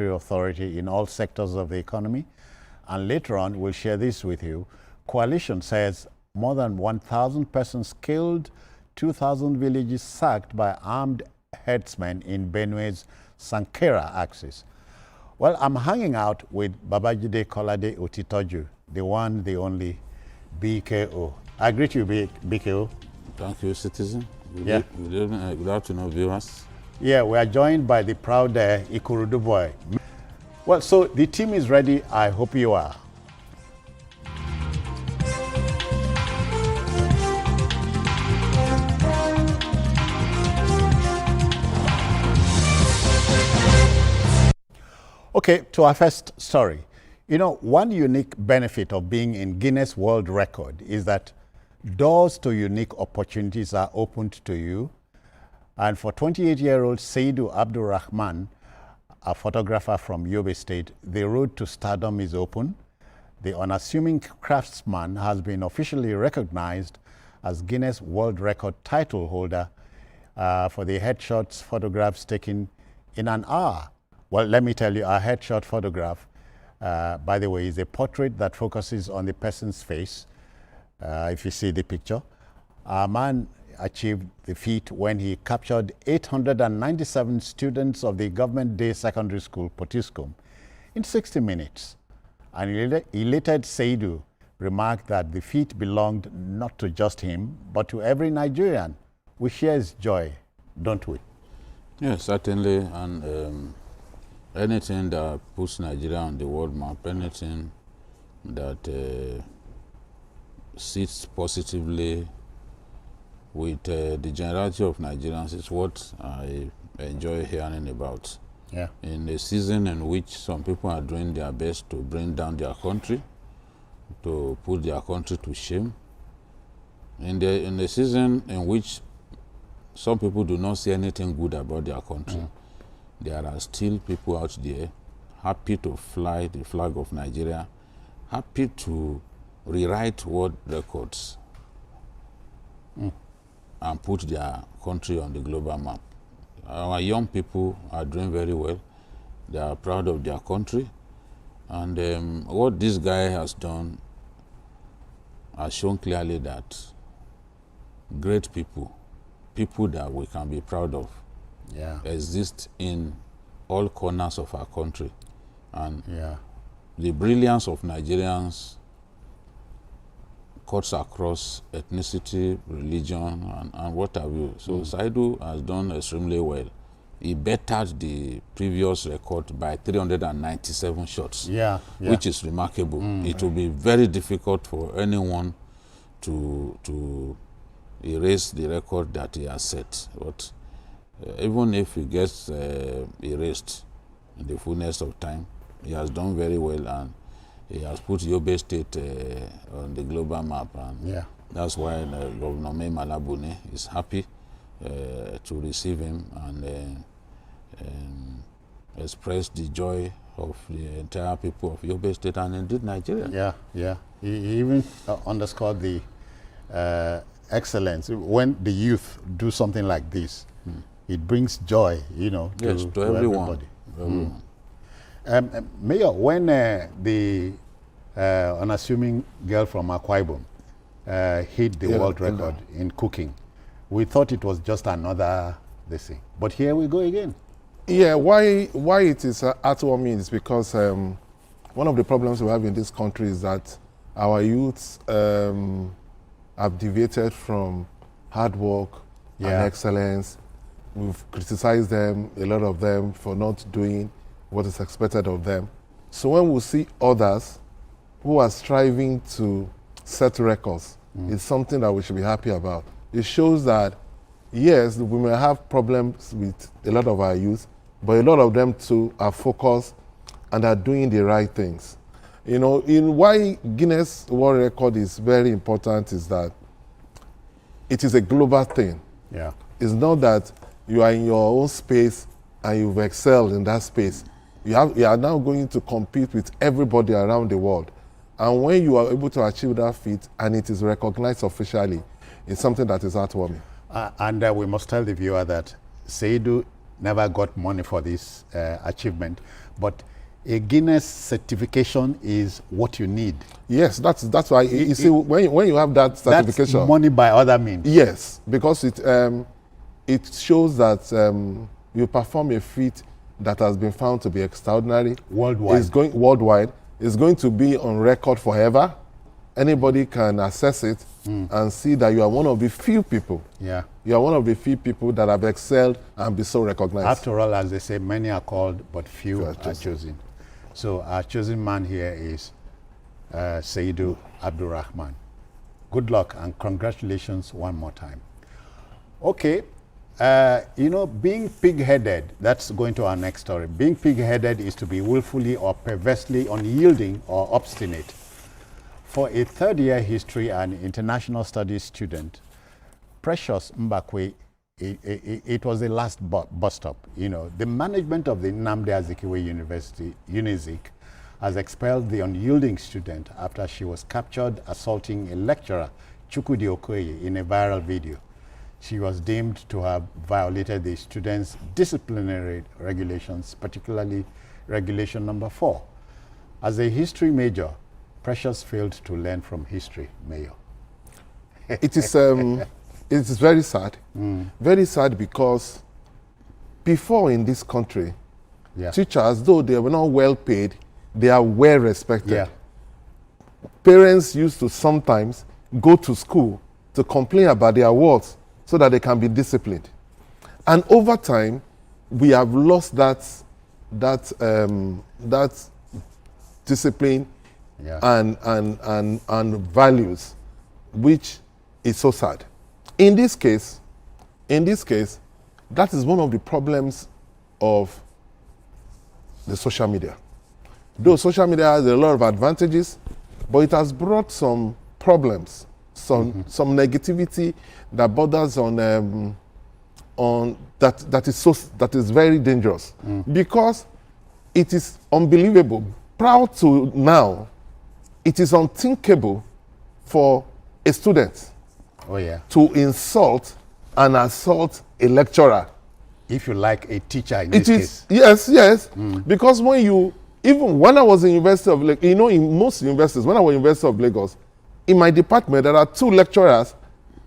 authority in all sectors of the economy. And later on, we'll share this with you. Coalition says more than 1,000 persons killed, 2,000 villages sacked by armed herdsmen in Benue's Sankera axis. Well, I'm hanging out with Babajide Kolade Otitoju, the one, the only BKO. I greet you, BKO. Thank you, citizen. Good afternoon, viewers. Yeah, we are joined by the proud Ikurudu boy. Well, so the team is ready. I hope you are. Okay, to our first story. You know, one unique benefit of being in Guinness World Record is that doors to unique opportunities are opened to you. And for 28-year-old Seidu Abdulrahman, a photographer from Yobe State, the road to stardom is open. The unassuming craftsman has been officially recognized as Guinness World Record title holder for the headshots photographs taken in an hour. Well, let me tell you, a headshot photograph, by the way, is a portrait that focuses on the person's face. If you see the picture, a man achieved the feat when he captured 897 students of the Government Day Secondary School, Potiskum, in 60 minutes. And elated Seidu remarked that the feat belonged not to just him, but to every Nigerian. We share his joy, don't we? Yes, certainly. And anything that puts Nigeria on the world map, anything that sits positively with the generality of Nigerians is what I enjoy hearing about. Yeah. In a season in which some people are doing their best to bring down their country, to put their country to shame, in the season in which some people do not see anything good about their country, there are still people out there happy to fly the flag of Nigeria, happy to rewrite world records and put their country on the global map. Our young people are doing very well. They are proud of their country. And what this guy has done has shown clearly that great people, people that we can be proud of, exist in all corners of our country. And the brilliance of Nigerians cuts across ethnicity, religion, and what have you. So Saidu has done extremely well. He bettered the previous record by 397 shots, which is remarkable. It will be very difficult for anyone to erase the record that he has set. But even if he gets erased in the fullness of time, he has done very well, and he has put Yobe State on the global map, and that's why Governor Mai Malabune is happy to receive him and express the joy of the entire people of Yobe State and indeed Nigeria. He even underscored the excellence. When the youth do something like this, it brings joy, you know, to everyone. Everybody. Mayor, when the unassuming girl from Akwa Ibom hit the world record in cooking, we thought it was just another thing. But here we go again. Yeah, why it is heartwarming is because one of the problems we have in this country is that our youths have deviated from hard work and excellence. We've criticized them, a lot of them, for not doing what is expected of them. So when we see others who are striving to set records, it's something that we should be happy about. It shows that, yes, we may have problems with a lot of our youth, but a lot of them too are focused and are doing the right things. You know, in why Guinness World Record is very important is that it is a global thing. It's not that you are in your own space and you've excelled in that space. You are now going to compete with everybody around the world. And when you are able to achieve that feat and it is recognized officially, it's something that is heartwarming. And we must tell the viewer that Seidu never got money for this achievement, but a Guinness certification is what you need. Yes, that's why you see when you have that certification, that's money by other means. Yes, because it shows that you perform a feat that has been found to be extraordinary worldwide. It's going to be on record forever. Anybody can access it and see that you are one of the few people. Yeah. You are one of the few people that have excelled and be so recognized. After all, as they say, many are called, but few are chosen. So our chosen man here is Saidu Abdurrahman. Good luck and congratulations one more time. Okay, you know, being pig-headed, that's going to our next story. Being pig-headed is to be willfully or perversely unyielding or obstinate. For a third-year history and international studies student, Precious Mbakwe, it was the last bus stop. You know, the management of the Nnamdi Azikiwe University, UNIZIK, has expelled the unyielding student after she was captured assaulting a lecturer, Chukwudi Okoye, in a viral video. She was deemed to have violated the student's disciplinary regulations, particularly regulation number 4. As a history major, Precious failed to learn from history, Mayor. It is very sad. Very sad because before in this country, teachers, though they were not well paid, they are well respected. Yeah. Parents used to sometimes go to school to complain about their wards so that they can be disciplined. And over time, we have lost that discipline and values, which is so sad. In this case, that is one of the problems of the social media. Though social media has a lot of advantages, but it has brought some problems, some negativity that borders on that is very dangerous, because it is unbelievable. Proud to now, it is unthinkable for a student to insult and assault a lecturer. If you like, a teacher in this case. Yes. Because even when I was in University of Lagos, you know, in most universities, when I was in University of Lagos, in my department, there are 2 lecturers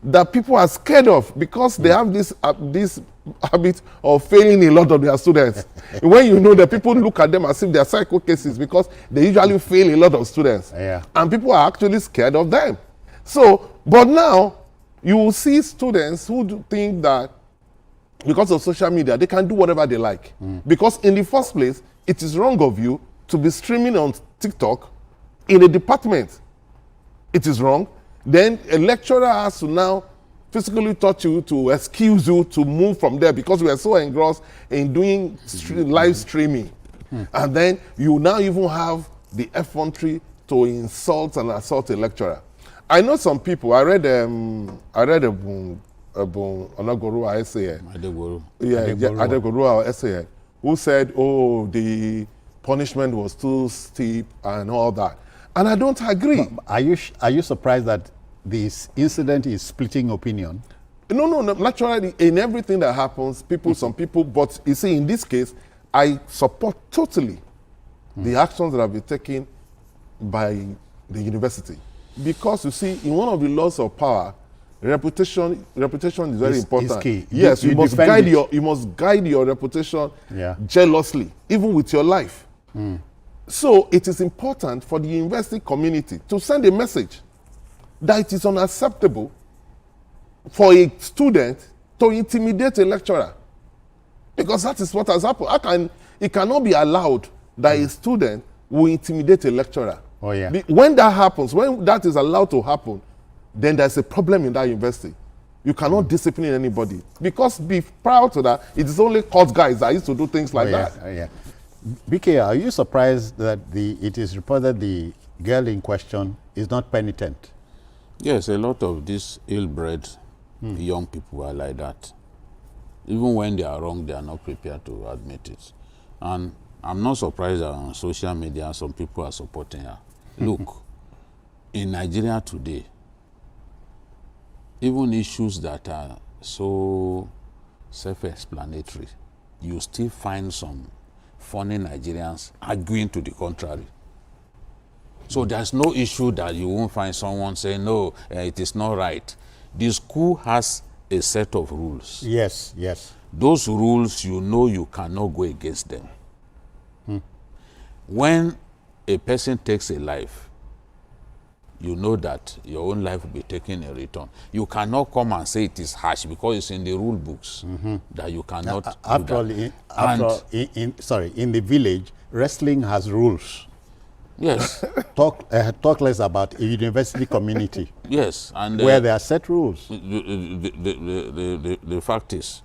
that people are scared of because they have this habit of failing a lot of their students. When you know that people look at them as if they are psycho cases because they usually fail a lot of students. And people are actually scared of them. So, but now, you will see students who do think that because of social media, they can do whatever they like. Because in the first place, it is wrong of you to be streaming on TikTok in a department. It is wrong. Then a lecturer has to now physically touch you to excuse you to move from there because we are so engrossed in doing live streaming. And then you now even have the effrontery to insult and assault a lecturer. I know some people. I read a Onagorua essay. Adegorua essay, who said, "Oh, the punishment was too steep and all that," and I don't agree. Are you surprised that this incident is splitting opinion? No. Naturally, in everything that happens, some people. But you see, in this case, I support totally the actions that have been taken by the university. Because you see, in one of the laws of power, reputation is very important. It's key. Yes, you must guide your reputation jealously, even with your life. So it is important for the university community to send a message that it is unacceptable for a student to intimidate a lecturer, because that is what has happened. It cannot be allowed that a student will intimidate a lecturer. When that happens, when that is allowed to happen, then there's a problem in that university. You cannot discipline anybody, because be proud to that. It is only court guys that used to do things like that. BK, are you surprised that it is reported the girl in question is not penitent? Yes, a lot of these ill-bred young people are like that. Even when they are wrong, they are not prepared to admit it. And I'm not surprised that on social media some people are supporting her. Look, in Nigeria today, even issues that are so self-explanatory you still find some funny Nigerians arguing to the contrary. So there's no issue that you won't find someone saying, no, it is not right. The school has a set of rules. Yes, yes. Those rules, you know you cannot go against them. When a person takes a life, you know that your own life will be taken in return. You cannot come and say it is harsh because it's in the rule books that you cannot After all, in the village, wrestling has rules. Yes. Talk less about a university community. Yes. And where there are set rules. The fact is,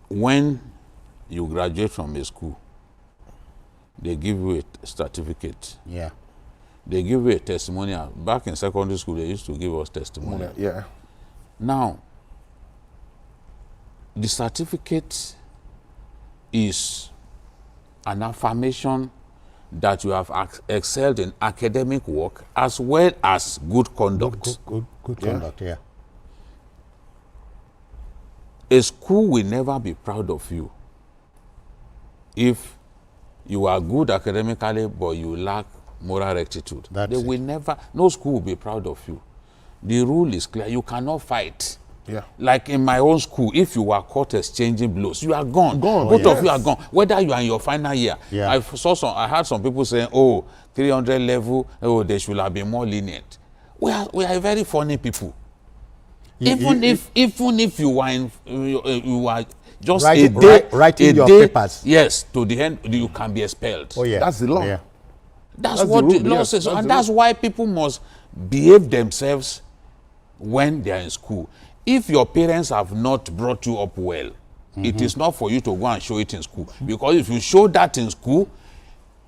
when you graduate from a school, they give you a certificate. Yeah. They give you a testimonial. Back in secondary school, they used to give us testimonial. Yeah. Now, the certificate is an affirmation that you have excelled in academic work as well as good conduct. Good conduct, yeah. A school will never be proud of you if you are good academically but you lack moral rectitude. They will never, no school will be proud of you. The rule is clear. You cannot fight. Yeah. Like in my own school, if you were caught exchanging blows, you are gone. Both of you are gone. Whether you are in your final year. Yeah. I heard some people saying, oh, 300 level, oh, they should have been more lenient. We are very funny people. Even if you are just writing your papers. Yes, to the end, you can be expelled. Oh, yeah. That's the law. Yeah. That's what the law says. And that's why people must behave themselves when they are in school. If your parents have not brought you up well, it is not for you to go and show it in school. Because if you show that in school,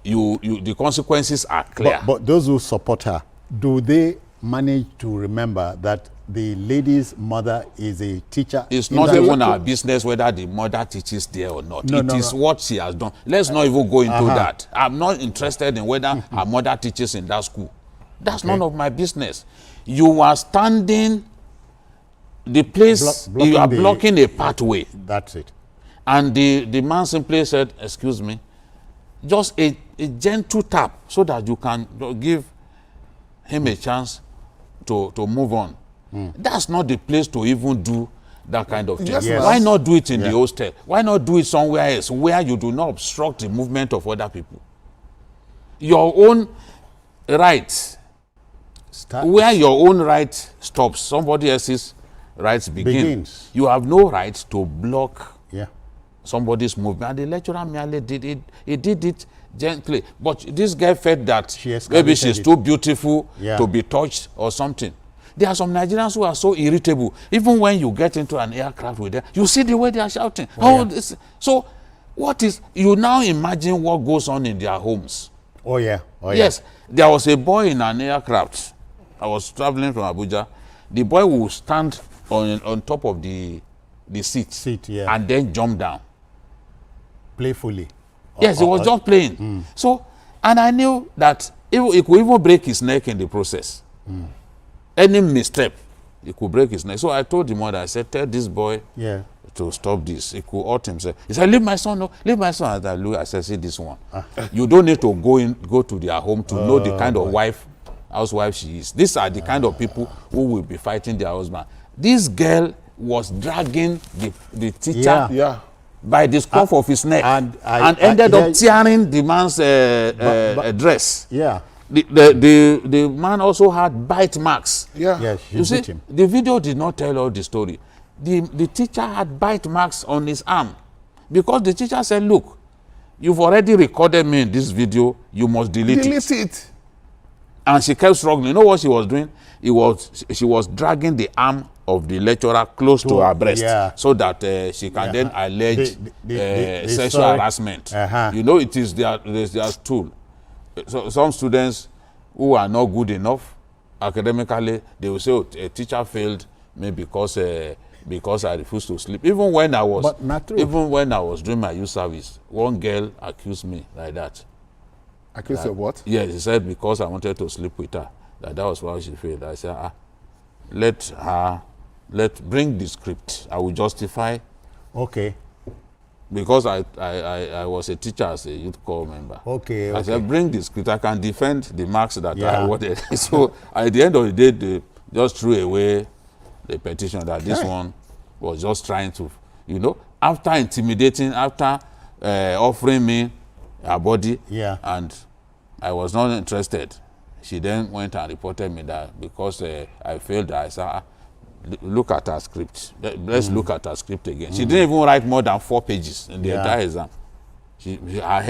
the consequences are clear. But those who support her, do they manage to remember that the lady's mother is a teacher? It's not even our business whether the mother teaches there or not. It is what she has done. Let's not even go into that. I'm not interested in whether her mother teaches in that school. That's none of my business. You are standing the place, you are blocking a pathway. That's it. And the man simply said, excuse me, just a gentle tap so that you can give him a chance to move on. That's not the place to even do that kind of thing. Yes. Why not do it in the hostel? Why not do it somewhere else where you do not obstruct the movement of other people? Your own right, where your own right stops, somebody else's rights begins. You have no right to block somebody's movement. And the lecturer merely did it. He did it gently. But this guy felt that maybe she's too beautiful to be touched or something. There are some Nigerians who are so irritable. Even when you get into an aircraft with them, you see the way they are shouting. So what is, you now imagine what goes on in their homes. Yes, there was a boy in an aircraft. I was traveling from Abuja. The boy will stand on top of the seat and then jump down. Playfully. Yes, he was just playing. So, and I knew that he could even break his neck in the process. Any misstep, he could break his neck. So I told the mother, I said, tell this boy to stop this. He could hurt himself. He said, leave my son, no, leave my son. I said, see this one. You don't need to go to their home to know the kind of housewife she is. These are the kind of people who will be fighting their husband. This girl was dragging the teacher by the scruff of his neck and ended up tearing the man's dress. The man also had bite marks. You see, the video did not tell all the story. The teacher had bite marks on his arm because the teacher said, look, you've already recorded me in this video, you must delete it. And she kept struggling. You know what she was doing? She was dragging the arm of the lecturer close to her breast so that she can then allege sexual harassment. You know, it is their tool. So some students who are not good enough academically, they will say, oh, a teacher failed me because I refused to sleep. Even when I was doing my youth service, one girl accused me like that. Accused of what? Yes, he said because I wanted to sleep with her, that was why she failed. I said, bring the script. I will justify Okay. Because I was a teacher as a youth corps member. Okay. I said, bring the script. I can defend the marks that I Yeah. awarded. So at the end of the day, they just threw away the petition that this one was just trying to, you know, after intimidating, after offering me her body, and I was not interested. She then went and reported me that because I failed, I said, look at her script. Let's look at her script again. She didn't even write more than 4 pages in the entire exam. Her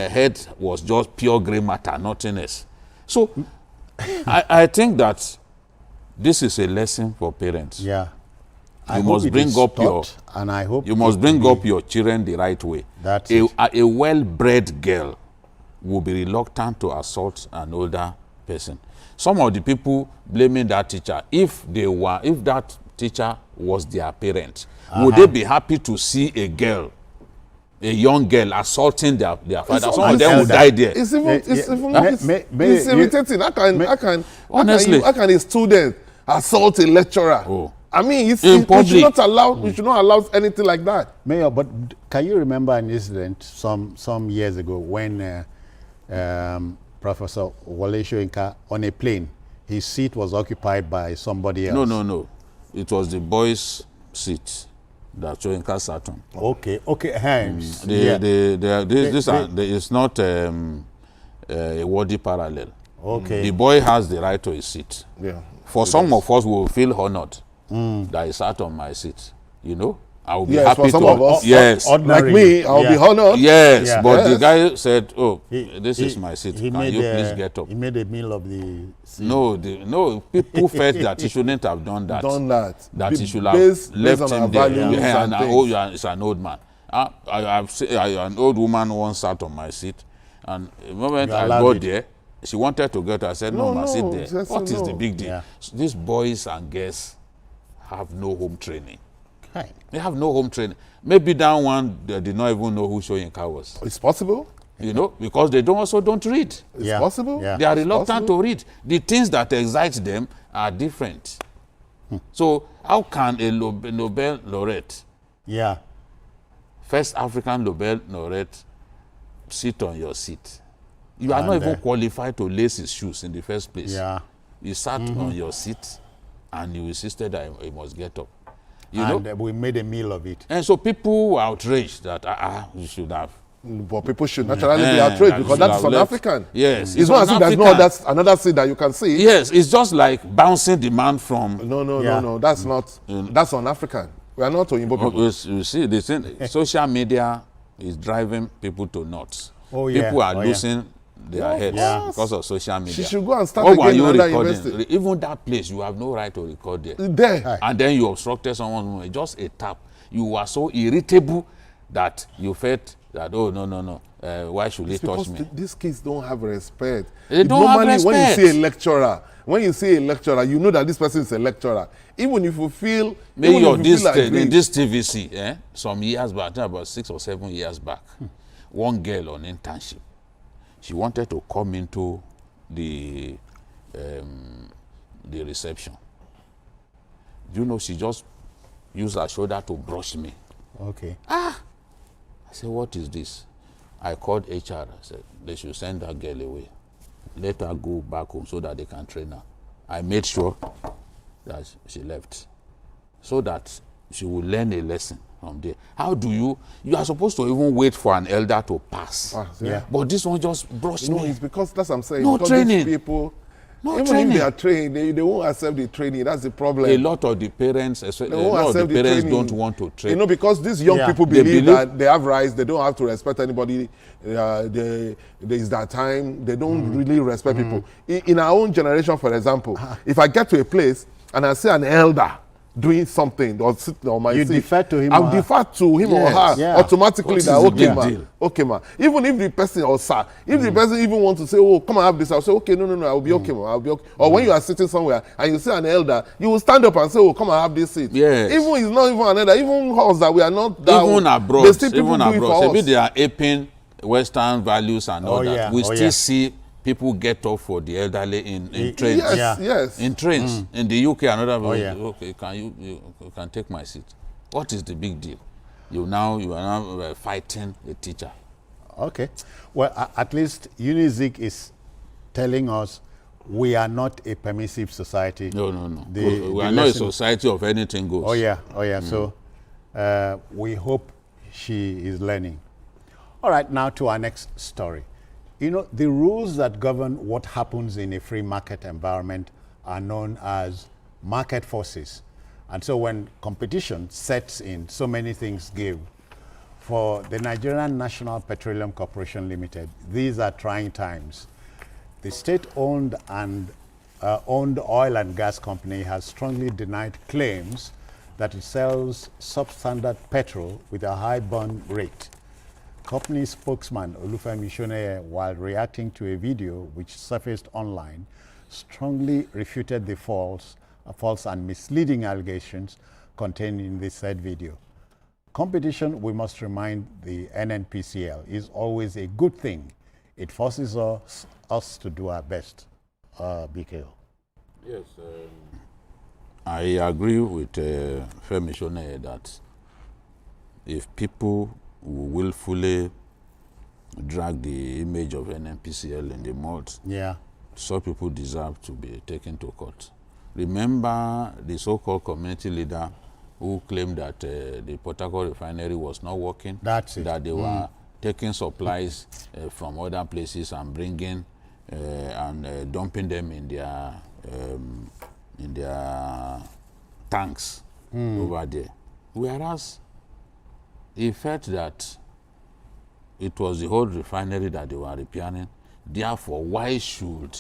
head was just pure gray matter, nothing else. So I think that this is a lesson for parents. Yeah. You must bring up your, and I hope you must bring up your children the right way. That's a well-bred girl will be reluctant to assault an older person. Some of the people blaming that teacher, if that teacher was their parent, would they be happy to see a young girl assaulting their father? Some of them would die there. It's irritating. How can a student assault a lecturer? Oh. I mean, we should not allow anything like that. Mayor, but can you remember an incident some years ago when Professor Wole Soyinka on a plane, his seat was occupied by somebody else? No. It was the boys' seat that Soyinka sat on. Okay. Hands. It's not a worthy parallel. Okay. The boy has the right to his seat. Yeah. For some of us, we will feel honored that he sat on my seat. You know, I will be Yes, happy for some to. of us, Yes, like me, I'll be honored. yes, Yeah. but Yes. the guy said, "Oh, this is my seat. Can you please get up?" He made a meal of the seat. No. People felt that he shouldn't have done that. That he should have based left on him our there. values and things. It's an old man. An old woman once sat on my seat, and the moment You I allowed got it. there, she wanted to get her. I said, "No, sit there. just What is no. the big deal?" Yeah. So these boys and girls have no home training. Hi. They have no home training. Maybe that one they did not even know who Soyinka was. It's possible. You know, because they don't read. It's possible. Yeah. They are It's reluctant possible. to read. The things that excite them are different. So how can a Nobel laureate, Yeah. first African Nobel laureate, sit on your seat? You are not even qualified to lace his shoes in the first place. Yeah. You sat on your seat and you insisted that he must get up. You know? We made a meal of it. And so people were outraged that you should have. But people should naturally be outraged because that's an African. Yes. It's not as if there's no another seat that you can see. Yes, it's just like bouncing the man from. No. That's not. That's on African. We are not Oyinbo people. You see, the thing, social media is driving people to nuts. Oh, yeah. People are losing their heads because of social media. She should go and start What were again you in another recording? university. Even that place, you have no right to record there. There. And then you obstructed someone's movement. Just a tap. You were so irritable that you felt that, oh, no. Why should they touch me? These kids don't have respect. They don't have Normally, when you respect. see a lecturer, you know that this person is a lecturer. Even if you feel, In this TVC, some years back, about 6 or 7 years back, one girl on internship, she wanted to come into the reception. Do you know, she just used her shoulder to brush me. Okay. I said, what is this? I called HR. I said, they should send that girl away. Let her go back home so that they can train her. I made sure that she left so that she will learn a lesson from there. How do you are supposed to even wait for an elder to pass. Yeah. But this one just brushed me. It's because that's what I'm saying. No because training. These people, No even training. if they are trained, they won't accept the training. That's the problem. A lot of the parents, don't want to train. You know, because these young people believe that they have rights, they don't have to respect anybody. There is that time. They don't really respect people. In our own generation, for example, if I get to a place and I see an elder doing something or sitting on my seat, defer to him. I'll defer to him or her automatically. That okay, ma. Even if the person or sir, if the person even want to say, oh, come and have this, I'll say, okay, no, I'll be okay, ma. I'll be okay. Or when you are sitting somewhere and you see an elder, you will stand up and say, oh, come and have this seat. Yes. Even it's not even an elder, even us that we are not that. Even abroad, they still people do it for us. Maybe they are aping Western values and all that. We still see people get up for the elderly in trains. Yes. In trains. In the UK, another okay, you can take my seat. What is the big deal? You are now fighting a teacher. Okay. Well, at least UNIZIK is telling us we are not a permissive society. No. We are not a society of anything goes. Oh, yeah. So we hope she is learning. All right, now to our next story. You know, the rules that govern what happens in a free market environment are known as market forces. And so when competition sets in, so many things give. For the Nigerian National Petroleum Corporation Limited, these are trying times. The state-owned and owned oil and gas company has strongly denied claims that it sells substandard petrol with a high burn rate. Company spokesman Olufemi Shoneye, while reacting to a video which surfaced online, strongly refuted the false and misleading allegations contained in the said video. Competition, we must remind the NNPCL, is always a good thing. It forces us to do our best. BKO. Yes, I agree with Femi Shoneye that if people willfully drag the image of NNPCL in the mud, such people deserve to be taken to court. Remember the so-called community leader who claimed that the Port Harcourt refinery was not working? That's it. That they were taking supplies from other places and bringing and dumping them in their tanks over there. Whereas he felt that it was the whole refinery that they were repairing. Therefore, why should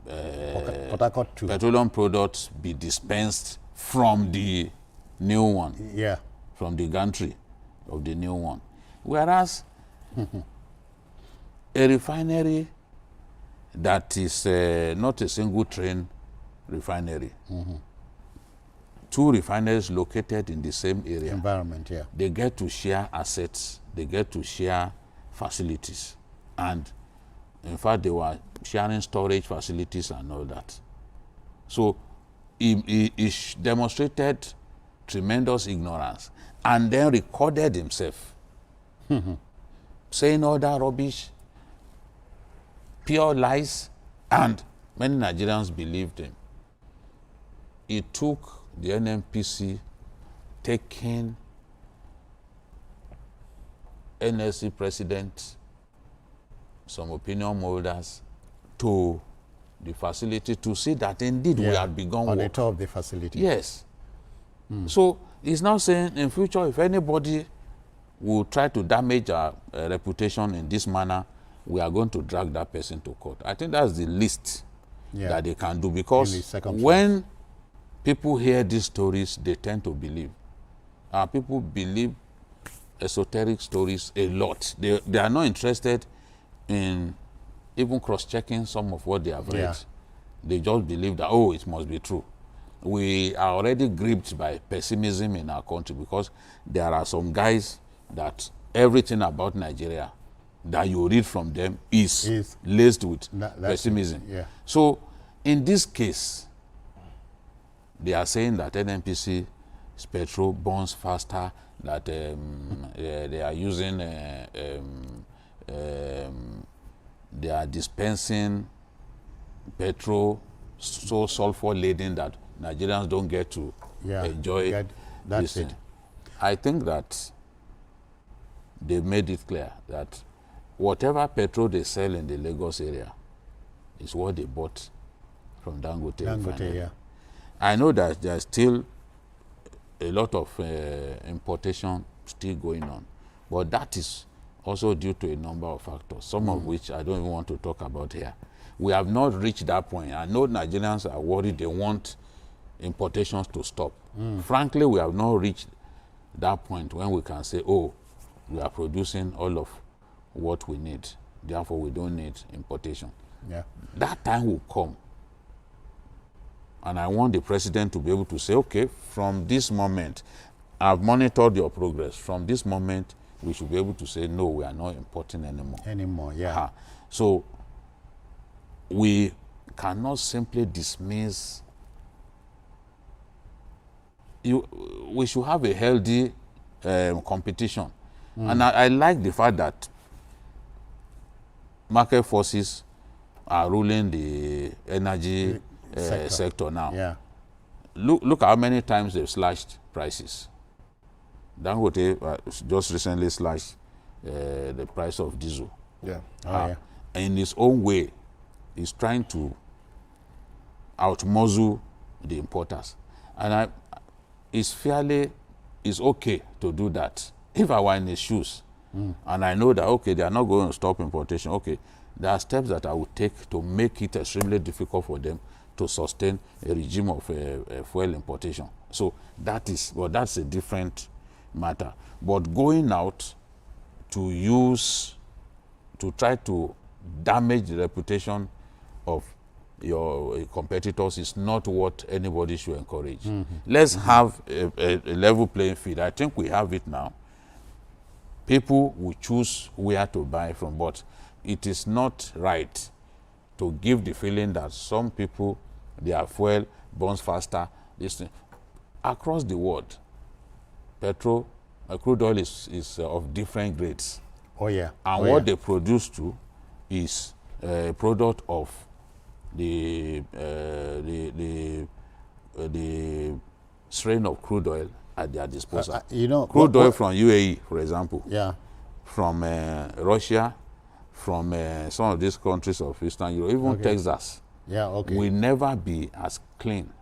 petroleum products be dispensed from the new one? Yeah. From the gantry of the new one. Whereas a refinery that is not a single train refinery, two refineries located in the same area. Environment, They get to share assets, they get to share facilities. And in fact, they were sharing storage facilities and all that. So he demonstrated tremendous ignorance and then recorded himself saying all that rubbish, pure lies, and many Nigerians believed him. He took the NNPC taking NSC president, some opinion holders to the facility to see that indeed we had begun on work. the top of the facility. Yes. So he's now saying in future, if anybody will try to damage our reputation in this manner, we are going to drag that person to court. I think that's the least that they can do, because when people hear these stories, they tend to believe. People believe esoteric stories a lot. They are not interested in even cross-checking some of what they have read. They just believe that, oh, it must be true. We are already gripped by pessimism in our country because there are some guys that everything about Nigeria that you read from them is laced with pessimism. So in this case, they are saying that NNPC's petrol burns faster, that they are using, they are dispensing petrol so sulfur-laden that Nigerians don't get to enjoy this thing. I think that they made it clear that whatever petrol they sell in the Lagos area is what they bought from Dangote. I know that there's still a lot of importation still going on, but that is also due to a number of factors, some of which I don't even want to talk about here. We have not reached that point. I know Nigerians are worried. They want importations to stop. Frankly, we have not reached that point when we can say, oh, we are producing all of what we need, therefore we don't need importation. That time will come. And I want the president to be able to say, okay, from this moment, I've monitored your progress. From this moment, we should be able to say, no, we are not importing anymore. So we cannot simply dismiss we should have a healthy competition. And I like the fact that market forces are ruling the energy sector now. Yeah. Look how many times they've slashed prices. Dangote just recently slashed the price of diesel. Yeah. In his own way, he's trying to outmuzzle the importers. And it's okay to do that. If I were in his shoes, and I know that, okay, they are not going to stop importation, okay, there are steps that I would take to make it extremely difficult for them to sustain a regime of fuel importation. So that's a different matter. But going out to try to damage the reputation of your competitors is not what anybody should encourage. Let's have a level playing field. I think we have it now. People will choose where to buy from, but it is not right to give the feeling that some people, their fuel burns faster. This thing. Across the world, crude oil is of different grades. Oh yeah. And what they produce too is a product of the strain of crude oil at their disposal. Crude oil from UAE, for example. Yeah. From Russia, from some of these countries of Eastern Europe, even Texas. Yeah, okay. Will never be as clean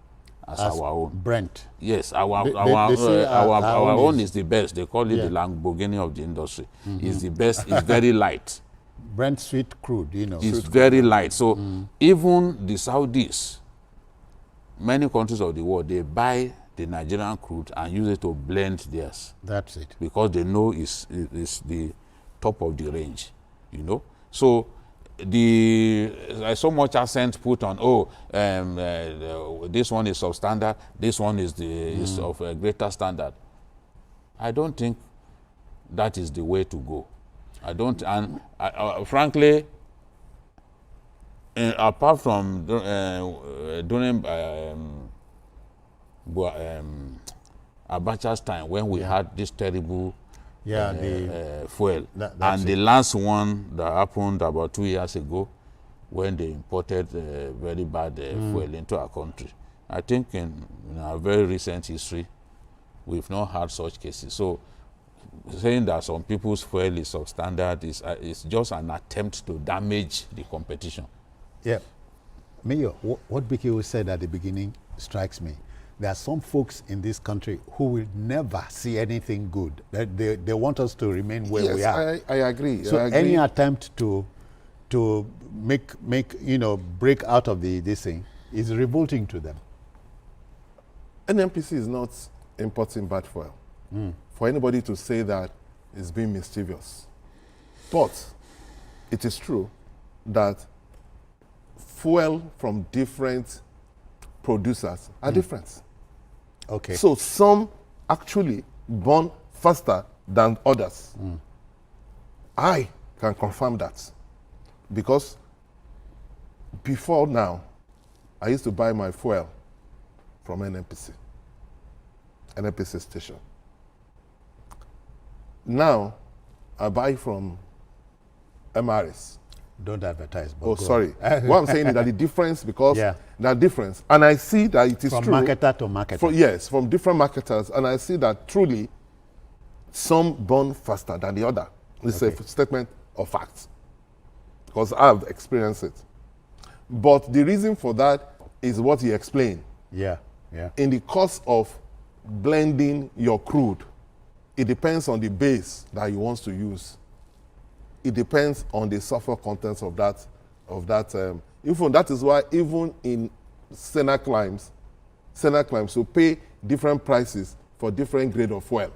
as our own. Brent. Yes, our our own is the best. They call it the Lamborghini of the industry. It's the best. It's very light. Brent sweet crude, It's very light. So even the Saudis, many countries of the world, they buy the Nigerian crude and use it to blend theirs. That's it. Because they know it's the top of the range, So there's so much accent put on, this one is substandard, this one is of a greater standard. I don't think that is the way to go. I don't, and frankly, apart from during Abacha's time, when we had this terrible fuel, and the last one that happened about 2 years ago, when they imported very bad fuel into our country. I think in our very recent history, we've not had such cases. So saying that some people's fuel is substandard is just an attempt to damage the competition. Yeah. Mayor, what Biki said at the beginning strikes me. There are some folks in this country who will never see anything good. They want us to remain where we are. Yes, I agree. So I agree. any attempt to break out of this thing is revolting to them. NNPC is not importing bad fuel. For anybody to say that is being mischievous. But it is true that fuel from different producers are different. Okay. So some actually burn faster than others. I can confirm that. Because before now, I used to buy my fuel from NNPC station. Now, I buy from MRS. Don't advertise. But Oh, sorry. What I'm saying is that the difference, because Yeah. that difference, and I see that it is from true. marketer to marketer. Yes, from different marketers, and I see that truly some burn faster than the other. It's a statement of fact, because I've experienced it. But the reason for that is what he explained. Yeah, yeah. In the course of blending your crude, it depends on the base that you want to use. It depends on the sulfur contents of that. Even that is why even in Senna climbs will pay different prices for different grade of fuel.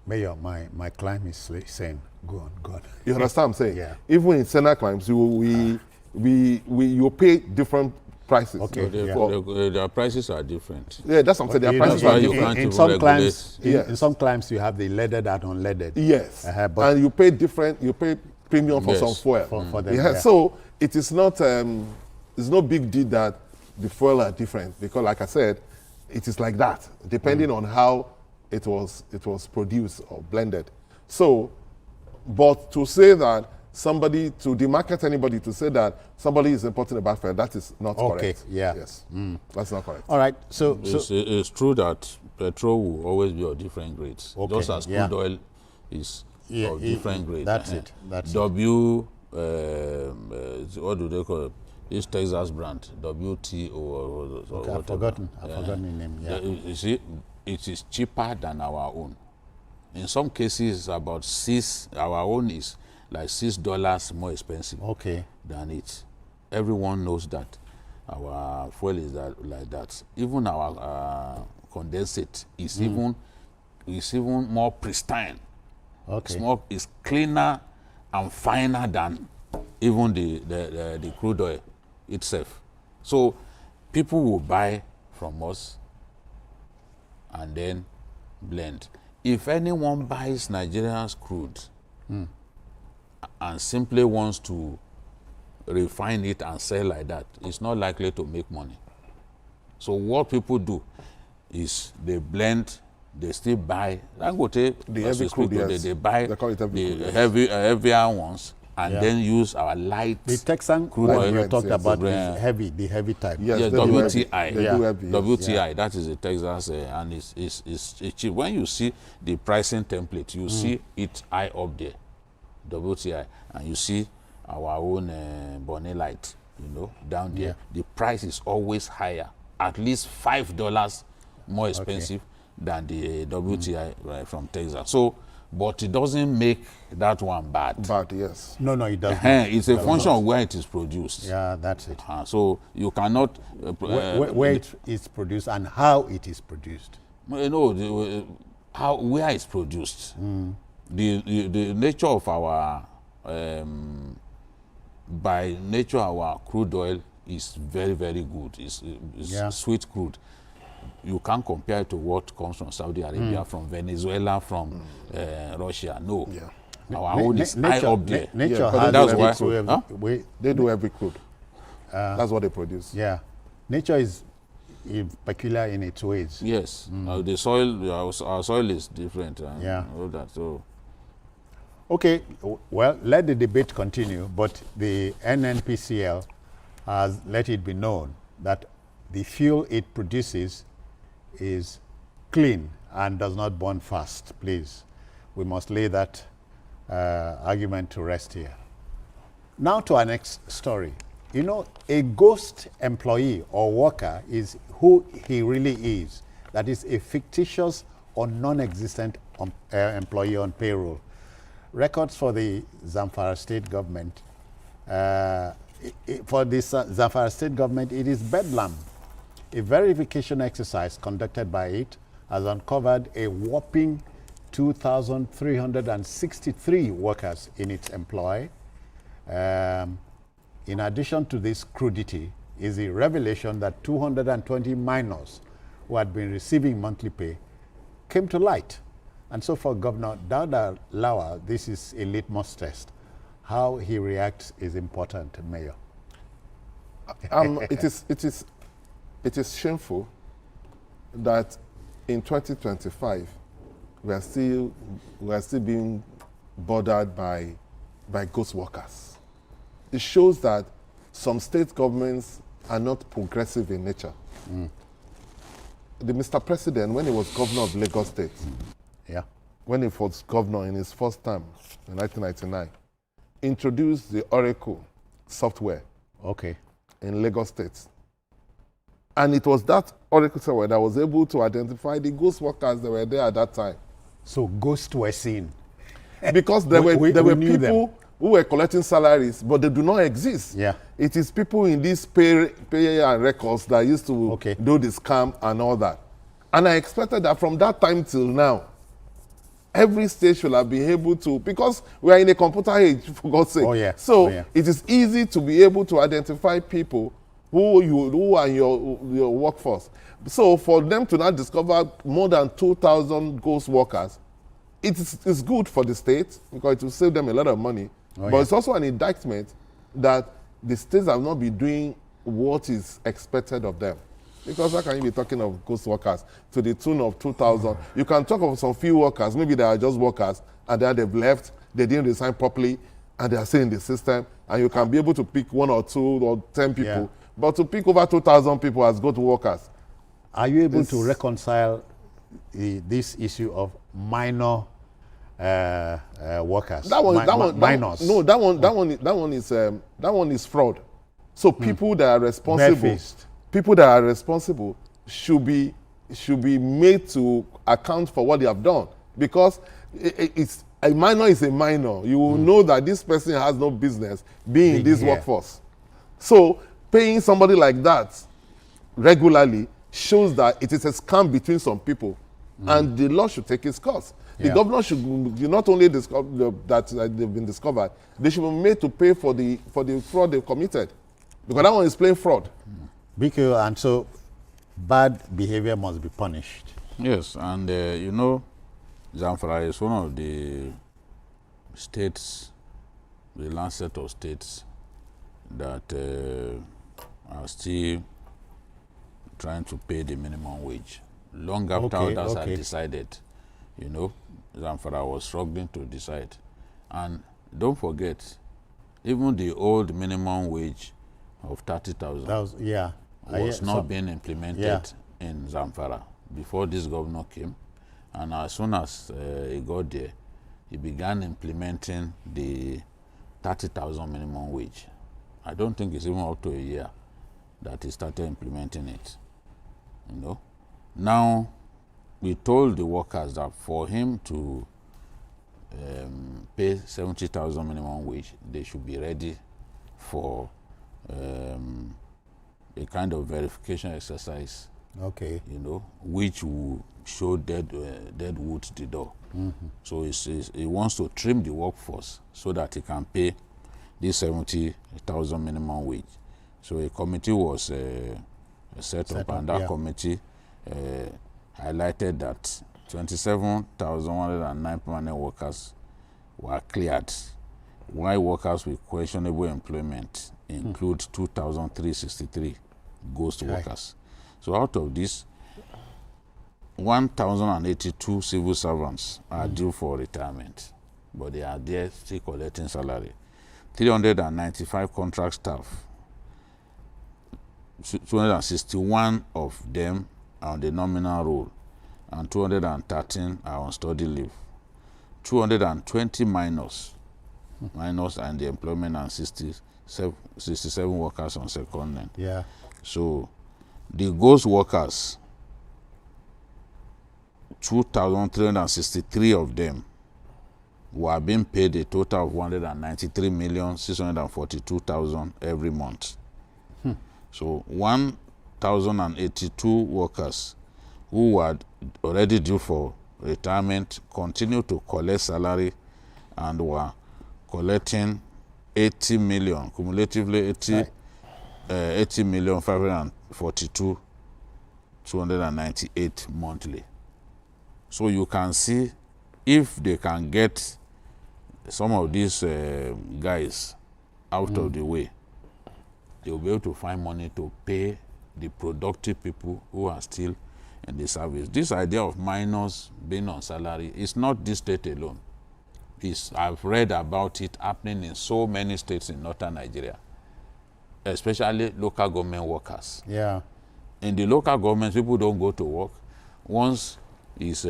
Mayor, my climb is saying, go on. You understand what I'm saying? Yeah. Even in Senna climbs, you pay different prices. Okay. Their prices are different. Yeah, that's what I'm saying. Their prices why are you different. can't in some regulate. climbs, in some climbs you have the leaded and unleaded. Yes. But and you pay premium for Yes. some fuel. For them, Yeah, yeah. so it is not, it's no big deal that the fuel are different, because like I said, it is like that, depending on how it was produced or blended. So, but to say that somebody, to demarket anybody to say that somebody is importing a bad fare, that is not correct. Yeah. Yes. That's not correct. All right. So It's true that petrol will always be of different grades. Okay, Just as crude oil is of different grades. That's it. That's what do they call it? This Texas brand, WTO or okay, I've whatever. forgotten the name. Yeah. You see, it is cheaper than our own. In some cases, about our own is like $6 more expensive than it. Everyone knows that our fuel is like that. Even our condensate is even more pristine. It's cleaner and finer than even the crude oil itself. So people will buy from us and then blend. If anyone buys Nigeria's crude and simply wants to refine it and sell like that, it's not likely to make money. So what people do is they blend, they still buy Dangote, the heavy crude, yes. They buy the heavier ones and then use our light. The Texan crude oil you talked about is heavy, the heavy type. Yes, WTI. They do heavy, yes. WTI, that is a Texas, and it's cheap. When you see the pricing template, you see it high up there, WTI, and you see our own Bonnet Light, down there. The price is always higher, at least $5 more expensive than the WTI from Texas. So, but it doesn't make that one bad. Bad, yes. No, it doesn't. It's a function of where it is produced. Yeah, that's it. So you cannot... where it is produced and how it is produced. Where it's produced. The nature of our... by nature, our crude oil is very, very good. It's sweet crude. You can't compare it to what comes from Saudi Arabia, from Venezuela, from Russia. No. Our own is high up there. Nature has that's why they do every crude. That's what they produce. Yeah. Nature is peculiar in its ways. Yes. The soil, our soil is different. All that. So. Okay. Well, let the debate continue, but the NNPCL has let it be known that the fuel it produces is clean and does not burn fast. Please, we must lay that argument to rest here. Now to our next story. A ghost employee or worker is who he really is. That is a fictitious or non-existent employee on payroll. Records for the Zamfara state government, Zamfara state government, it is bedlam. A verification exercise conducted by it has uncovered a whopping 2,363 workers in its employ. In addition to this crudity is the revelation that 220 minors who had been receiving monthly pay came to light. And so for Governor Dauda Lawal, this is a litmus test. How he reacts is important, Mayor. It is shameful that in 2025 we are still being bothered by ghost workers. It shows that some state governments are not progressive in nature. The Mr. President, when he was governor of Lagos State, when he was governor in his first term in 1999, introduced the Oracle software in Lagos State. And it was that Oracle software that was able to identify the ghost workers that were there at that time. So ghosts were seen? Because there were people who were collecting salaries, but they do not exist. It is people in these pay and records that used to do the scam and all that. And I expected that from that time till now, every state should have been able to, because we are in a computer age, for God's sake. It is easy to be able to identify people who are your workforce. So for them to now discover more than 2,000 ghost workers, it's good for the state because it will save them a lot of money. But it's also an indictment that the states have not been doing what is expected of them. Because how can you be talking of ghost workers to the tune of 2,000? You can talk of some few workers, maybe they are just workers, and then they've left, they didn't resign properly, and they are still in the system, and you can be able to pick 1 or 2 or 10 people. Yeah. But to pick over 2,000 people as ghost workers. Are you able to reconcile this issue of minor workers? Minors. No, that one is fraud. So people that are responsible, should be made to account for what they have done, because it's a minor is a minor. You will know that this person has no business being in this workforce. So paying somebody like that regularly shows that it is a scam between some people, and the law should take its course. The governor should not only discover that they've been discovered, they should be made to pay for the fraud they've committed, because that one is plain fraud. BQ, and so bad behavior must be punished. Yes, and you know, Zamfara is one of the states, the last set of states that are still trying to pay the minimum wage. Long after others had decided, you know, Zamfara was struggling to decide. And don't forget, even the old minimum wage of 30,000 was not being implemented in Zamfara before this governor came. And as soon as he got there, he began implementing the 30,000 minimum wage. I don't think it's even up to a year that he started implementing it. You know, now we told the workers that for him to pay 70,000 minimum wage, they should be ready for a kind of verification exercise. Okay. You know, which will show dead wood to the door. So he wants to trim the workforce so that he can pay this 70,000 minimum wage. So a committee was set up, and that committee highlighted that 27,109 permanent workers were cleared, while workers with questionable employment include 2,363 ghost workers. So out of this, 1,082 civil servants are due for retirement, but they are there still collecting salary. 395 contract staff, 261 of them are on the nominal role, and 213 are on study leave. 220 minors are in the employment, and 67 workers on secondment. Yeah. So the ghost workers, 2,363 of them were being paid a total of 193,642,000 every month. So 1,082 workers who were already due for retirement continued to collect salary and were collecting 80 million, cumulatively 80,542,298 monthly. So you can see, if they can get some of these guys out of the way, they will be able to find money to pay the productive people who are still in the service. This idea of minors being on salary is not this state alone. I've read about it happening in so many states in northern Nigeria, especially local government workers. Yeah. In the local government, people don't go to work. Once it's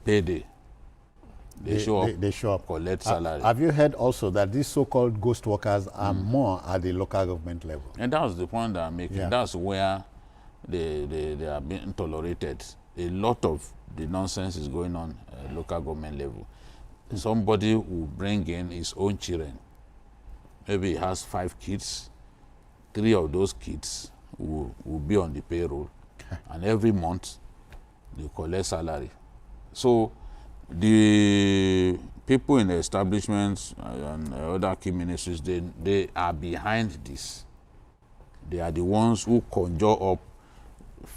payday, they show up, collect salary. Have you heard also that these so-called ghost workers are more at the local government level? And that's the point that I'm making. Yeah. That's where they are being tolerated. A lot of the nonsense is going on at local government level. Somebody will bring in his own children. Maybe he has 5 kids. 3 of those kids will be on the payroll. And every month, they collect salary. So the people in the establishments and other key ministries, they are behind this. They are the ones who conjure up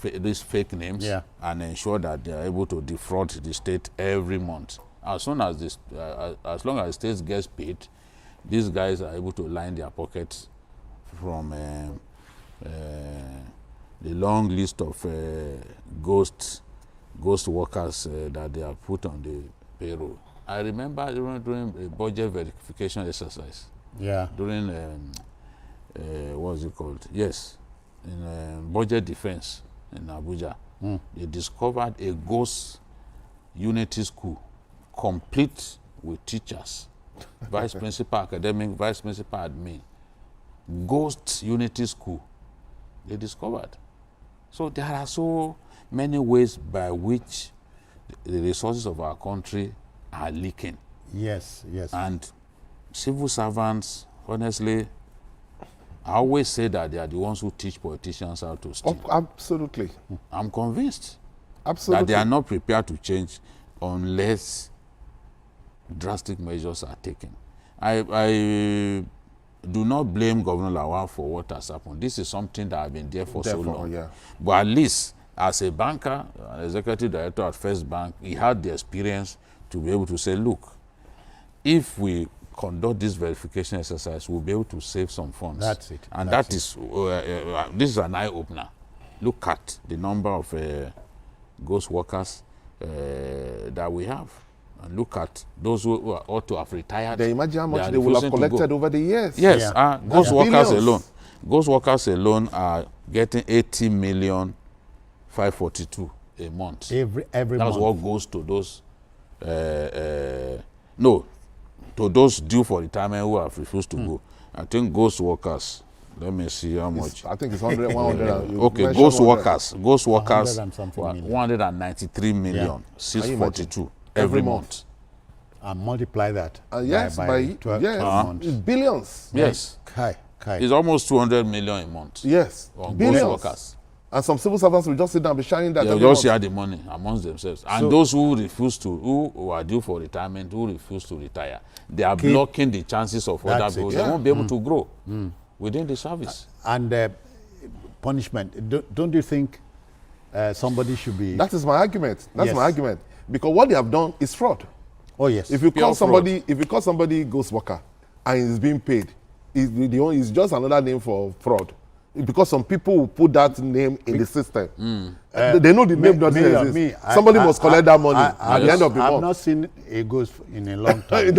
these fake names and ensure that they are able to defraud the state every month. As long as the state gets paid, these guys are able to line their pockets from the long list of ghost workers that they have put on the payroll. I remember during a budget verification exercise. Yeah. During what is it called? Yes, in budget defense in Abuja, they discovered a ghost unity school, complete with teachers, vice principal academic, vice principal admin, ghost unity school. They discovered. So there are so many ways by which the resources of our country are leaking. Yes, yes. And civil servants, honestly, I always say that they are the ones who teach politicians how to steal. Oh, absolutely. I'm convinced Absolutely. that they are not prepared to change unless drastic measures are taken. I do not blame Governor Lawal for what has happened. This is something that has been there for so long. Yeah. But at least as a banker, an executive director at First Bank, he had the experience to be able to say, look, if we conduct this verification exercise, we'll be able to save some funds. That's it. And That's this is an eye-opener. Look at the number of ghost workers that we have. And look at those who ought to have retired. They imagine how much they will have collected over the years. Yes, Yeah. ghost workers Billions. alone. Ghost workers alone are getting 80,542,000 a month. Every That's month. what goes to those to those due for retirement who have refused to go. I think ghost workers, let me see how much. I think it's 100, 100. Okay, ghost workers 100 and something million. 193 million, Yeah. 642 Every every month. month. And multiply that Yes, by 12 yes, months. it's billions. Yes, Kai. it's almost 200 million a month Yes, on ghost billions. workers. And some civil servants will just sit down and be sharing that. They'll every just month. share the money amongst themselves. And So- those who refuse to, who are due for retirement, who refuse to retire, they are blocking the chances of other That's it. people. Yeah. They won't be able to grow within the service. And punishment. Don't you think somebody should be... That is my argument. That's Yes. my argument. Because what they have done is fraud. Oh, yes. If you Pure call somebody ghost worker and he's being paid, it's just another name for fraud. Because some people will put that name in the system. They know the name doesn't exist. Somebody must collect that money at the end of the I've month. not seen a ghost in a long time. I've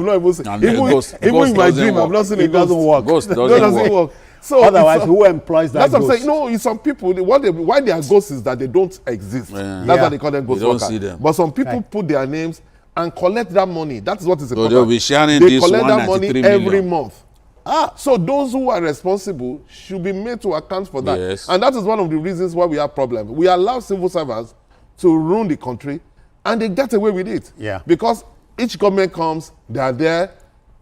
not even seen. And Even ghost in my doesn't dream, I've work. not seen a It doesn't ghost. work. Ghost No, doesn't it doesn't work. work. So Otherwise, it's- who employs that That's what I'm ghost? saying. No, it's some people. Why they are ghosts is that they don't exist. Yeah. That's Yeah. why they call them ghost You don't workers. see them. But some people Right. put their names and collect that money. That is what is So important. they'll be sharing They this collect that money 193 every million. month. So those who are responsible should be made to account for that. Yes. And that is one of the reasons why we have problems. We allow civil servants to run the country and they get away with it. Yeah. Because each government comes, they are there.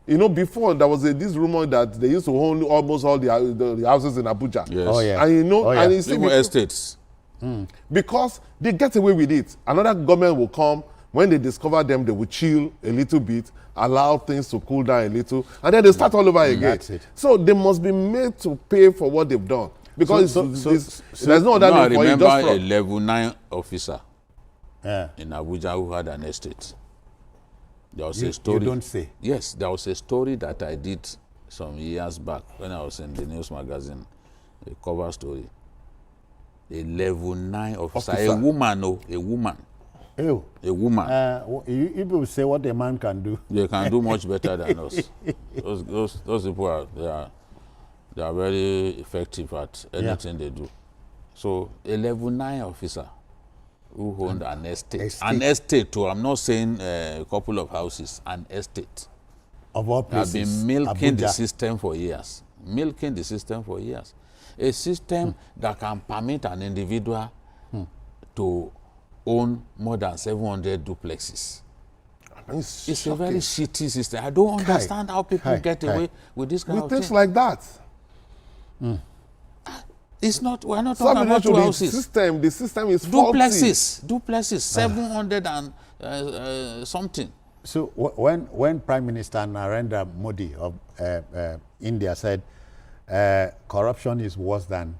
You know, before there was this rumor that they used to own almost all the houses in Abuja. Yes. Oh, yeah. And you know, Oh, yeah. and you see Even estates. because they get away with it. Another government will come. When they discover them, they will chill a little bit, allow things to cool down a little, and then they start all over again. That's it. So they must be made to pay for what they've done. Because So- there's no other No, I name for it, remember just a fraud. level 9 officer Yeah. in Abuja who had an estate. There was You a story. don't say. Yes, there was a story that I did some years back when I was in the news magazine, a cover story. A level 9 officer. Officer. A woman, a woman. Ew. A woman. You people say what a man can do. They can do much better than us. Those people they are very effective at anything they do. So a level 9 officer who owned an estate. An estate too. I'm not saying a couple of houses, an estate. Of all Have places. been milking the Abuja. system for years. Milking the system for years. A system that can permit an individual to own more than 700 duplexes. It's a very shitty system. I don't understand how people get away with this kind with of things thing. like that. It's not. We're not Some talking about two the houses. the system is faulty. Duplexes, 700 and something. So when Prime Minister Narendra Modi of India said corruption is worse than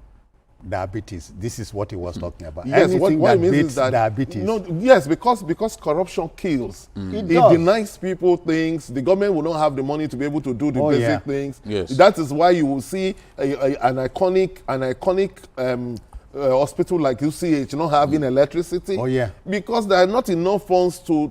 diabetes. This is what he was talking about. Yes, Anything what that it means beats is that diabetes. no, yes, because corruption kills. It It does. denies people things. The government will not have the money to be able to do the basic things. Yes. That is why you will see an iconic hospital like UCH not having electricity. Oh, yeah. Because there are not enough funds to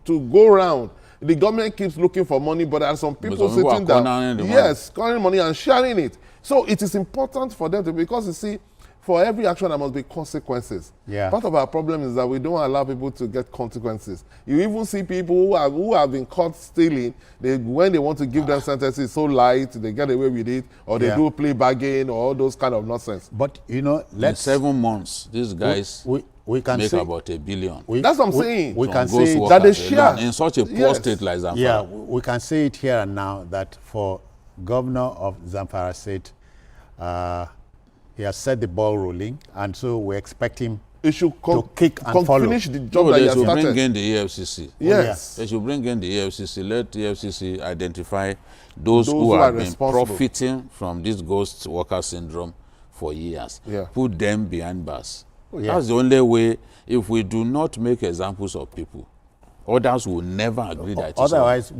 go around. The government keeps looking for money, but there are some people some people sitting are down. cornering the money. Yes, cornering money and sharing it. So it is important for them to, because you see, for every action there must be consequences. Yeah. Part of our problem is that we don't allow people to get consequences. You even see people who have been caught stealing, when they want to give them sentences so light, they get away with it, or they do plea bargain, or all those kind of nonsense. But, you know, In 7 months, these guys we can make say, about $1 billion. That's what I'm saying. We can From ghost say that they workers share. alone in such a poor state like Zamfara. yeah, we can say it here and now that for governor of Zamfara State, he has set the ball rolling, and so we expect him It should to kick and follow. finish the job No, that he they has should started. bring in the EFCC. Yes. They should bring in the EFCC. Let the EFCC identify those Those who who have are been responsible. profiting from this ghost worker syndrome for years. Yeah. Put them behind bars. Yeah. That's the only way. If we do not make examples of people, others will never agree that it is Otherwise,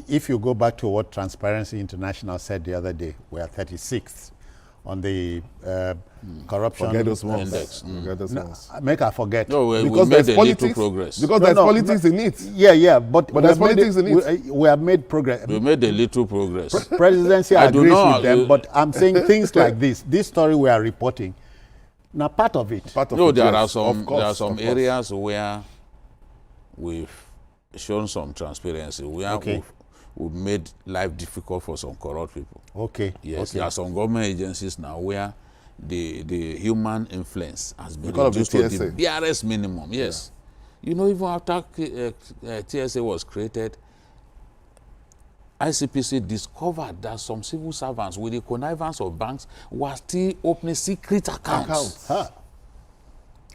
if you go back to what Transparency International said the other day, we are 36th on the corruption Forget those ones. index. Forget those ones. Make her forget. No, we Because made there's a politics. little progress. Because No, there's no, politics in it. Yeah, but we there's have made politics in it. We have made progress. We made a little progress. Presidency I do agrees not- with them, but I'm saying things like this story we are reporting. Now, part of it. Part of No, it, there yes. are some Of course, there are some of course. areas where we've shown some transparency, where Okay. we've made life difficult for some corrupt people. Okay. Yes, Okay. there are some government agencies now where the human influence has been Because of the reduced to TSA. the barest minimum. Yes, you know, even after TSA was created, ICPC discovered that some civil servants, with the connivance of banks, were still opening secret accounts. Huh.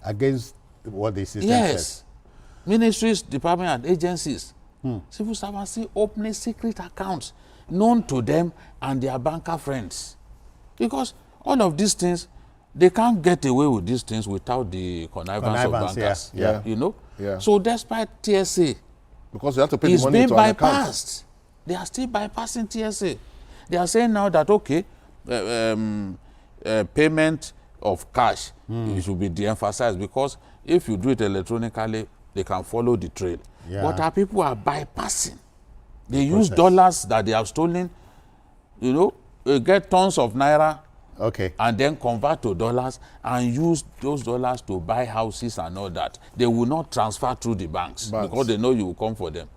Against what the system Yes. says. Ministries, departments, and agencies, civil servants still opening secret accounts known to them and their banker friends. Because all of these things, they can't get away with these things without the connivance of bankers. yeah. You know? Yeah. So despite TSA, Because you have to pay the it's money being to an account. bypassed. They are still bypassing TSA. They are saying now that, okay, payment of cash it should be de-emphasized, because if you do it electronically, they can follow the trail. Yeah. But our people are bypassing. They use dollars that they have stolen, you know, get tons of naira Okay. and then convert to dollars and use those dollars to buy houses and all that. They will not transfer through the banks because they know you will come for them.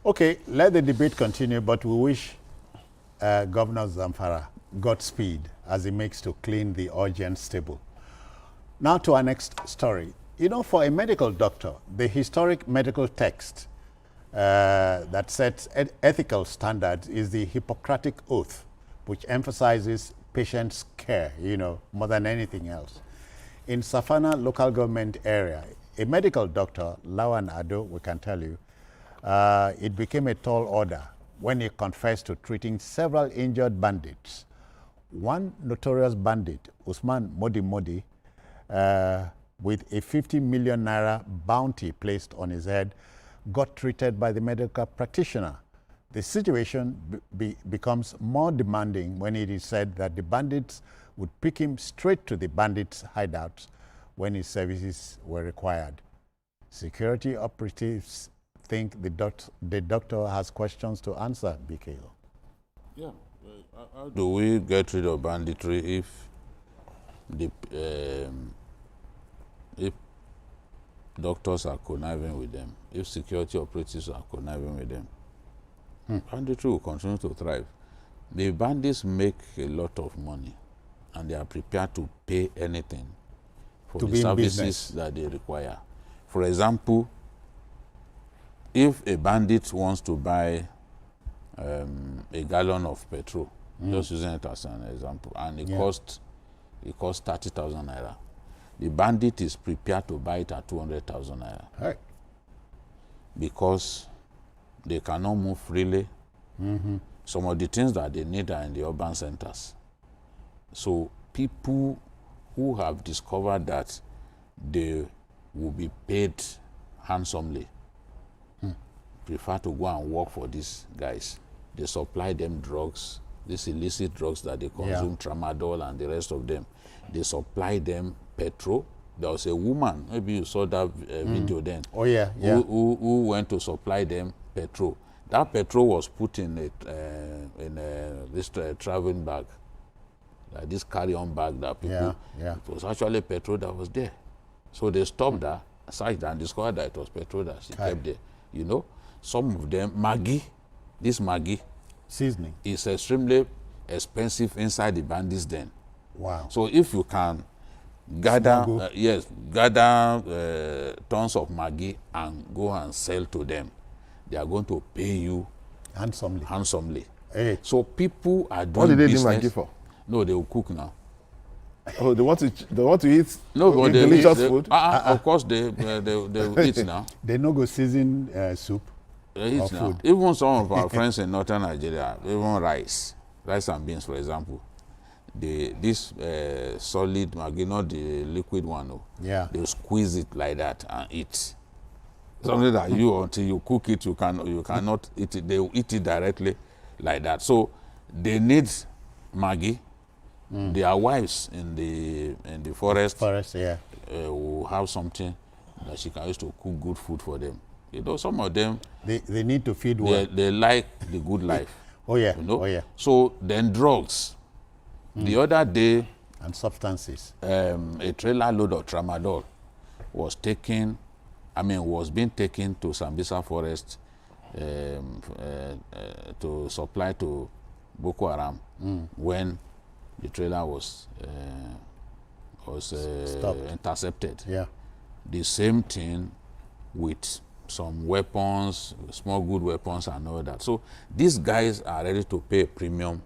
Okay, let the debate continue, but we wish Governor Zamfara Godspeed as he makes to clean the urgent stable. Now to our next story. You know, for a medical doctor, the historic medical text that sets ethical standards is the Hippocratic Oath, which emphasizes patient's care, you know, more than anything else. In Safana local government area, a medical doctor, Lawan Ado, we can tell you, it became a tall order when he confessed to treating several injured bandits. One notorious bandit, Usman Modi, with a 50 million naira bounty placed on his head, got treated by the medical practitioner. The situation becomes more demanding when it is said that the bandits would pick him straight to the bandits' hideouts when his services were required. Security operatives think the doctor has questions to answer, BKO. Yeah. How do we get rid of banditry if doctors are conniving with them, if security operatives are conniving with them? Banditry will continue to thrive. The bandits make a lot of money, and they are prepared to pay anything for To the be in services business. that they require. For example, if a bandit wants to buy a gallon of petrol, just using it as an example, and it costs 30,000 naira, the bandit is prepared to buy it at 200,000 naira. Right. Because they cannot move freely. Some of the things that they need are in the urban centers. So people who have discovered that they will be paid handsomely prefer to go and work for these guys. They supply them drugs, these illicit drugs that they consume, tramadol and the rest of them. They supply them petrol. There was a woman, maybe you saw that video then. Oh, yeah. Who went to supply them petrol. That petrol was put in this traveling bag, like this carry-on bag that people. It was actually petrol that was there. So they stopped her, searched and discovered that it was petrol that she kept there. You know, some of them, Maggi, this Maggi seasoning is extremely expensive inside the bandits den. Wow. So if you can gather, gather tons of Maggi and go and sell to them, they are going to pay you handsomely. Hey. So people are doing What did they business. do Maggi for? No, they will cook now. Oh, they want to eat, No, but they delicious they, food? Of course, they will eat now. They no go season soup. They eat now. Food. Even some of our friends in northern Nigeria, even rice and beans, for example, this solid Maggi, not the liquid one, no. Yeah. They squeeze it like that and eat. Something that until you cook it, you cannot eat it. They will eat it directly like that. So they need Maggi. Their wives in the forest will have something that she can use to cook good food for them. You know, some of them they need to feed well. They like the good life. Oh yeah. You know? Oh yeah. So then drugs. The other day, and substances. a trailer load of tramadol was being taken to Sambisa Forest to supply to Boko Haram when the trailer was intercepted. Yeah. The same thing with some weapons, small good weapons and all that. So these guys are ready to pay a premium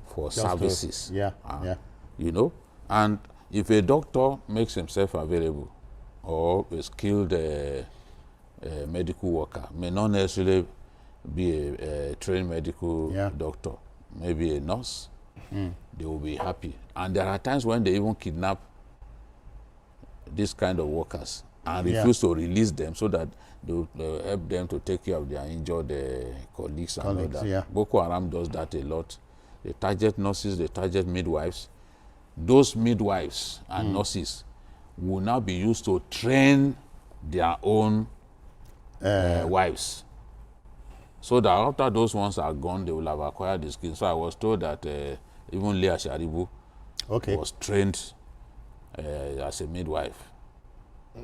for services. You know, and if a doctor makes himself available, or a skilled medical worker, may not necessarily be a trained medical doctor, maybe a nurse, they will be happy. And there are times when they even kidnap this kind of workers and refuse to release them so that they will help them to take care of their injured colleagues and all that. Boko Haram does that a lot. They target nurses, they target midwives. Those midwives and nurses will now be used to train their own wives. So that after those ones are gone, they will have acquired the skills. So I was told that even Leah Sharibu was trained as a midwife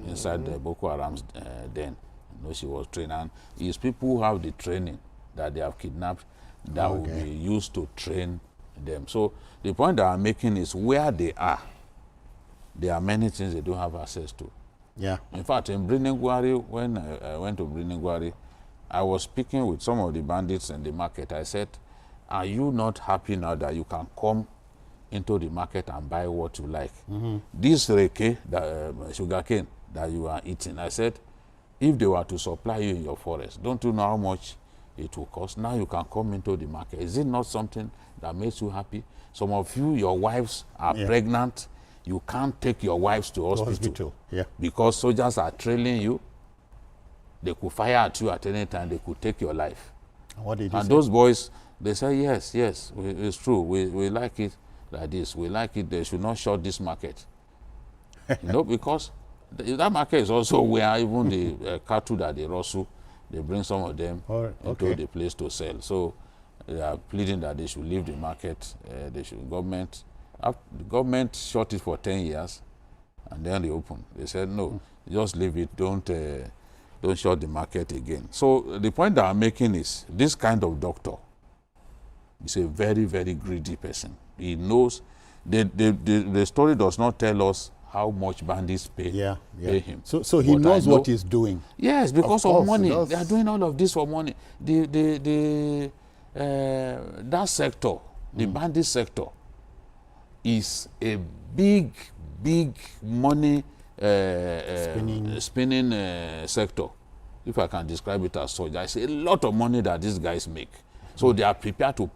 inside the Boko Haram's den. You know, she was trained, and it's people who have the training that they have kidnapped that will be used to train them. So the point that I'm making is where they are, there are many things they don't have access to. Yeah. In fact, in Briningwari, when I went to Briningwari, I was speaking with some of the bandits in the market. I said, are you not happy now that you can come into the market and buy what you like? This reke, sugarcane that you are eating, I said, if they were to supply you in your forest, don't you know how much it will cost? Now you can come into the market. Is it not something that makes you happy? Some of you, your wives are pregnant. You can't take your wives to hospital. Because soldiers are trailing you. They could fire at you at any time. They could take your life. What did you say? Those boys, they say, yes, it's true. We like it like this. We like it. They should not shut this market. You know, because that market is also where even the cattle that they rustle, they bring some of them into the place to sell. So they are pleading that they should leave the market. The government shut it for 10 years and then reopened. They said, no, just leave it. Don't shut the market again. So the point that I'm making is this kind of doctor is a very, very greedy person. He knows the story does not tell us how much bandits pay him. So he knows what he's doing. Yes, because of money. They are doing all of this for money. That sector, the bandit sector, is a big money spinning sector. If I can describe it as such, there's a lot of money that these guys make. So they are prepared to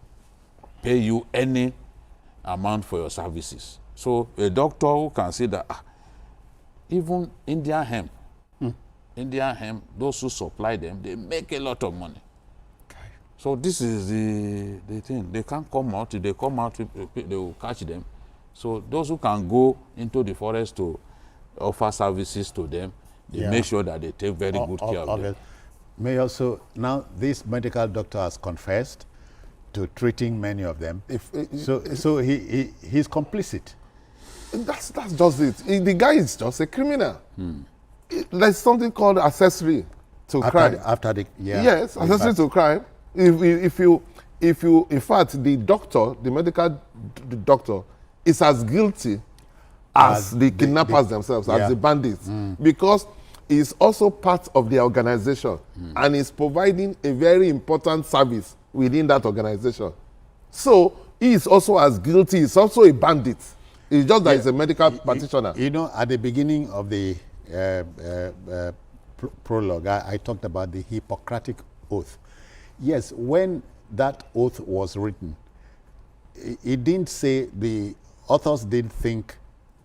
pay you any amount for your services. So a doctor who can see that even Indian hemp, those who supply them, they make a lot of money. Okay. So this is the thing. They can't come out. If they come out, they will catch them. So those who can go into the forest to offer services to them, they make sure that they take very good care of them. Mayor, so now this medical doctor has confessed to treating many of them. So he's complicit. That's just it. The guy is just a criminal. There's something called accessory to crime. Yes, accessory to crime. If you, in fact, the medical doctor is as guilty as the kidnappers themselves, as the bandits, because he's also part of the organization and is providing a very important service within that organization. So he is also as guilty. He's also a bandit. It's just that he's a medical practitioner. You know, at the beginning of the prologue, I talked about the Hippocratic Oath. Yes, when that oath was written, it didn't say, the authors didn't think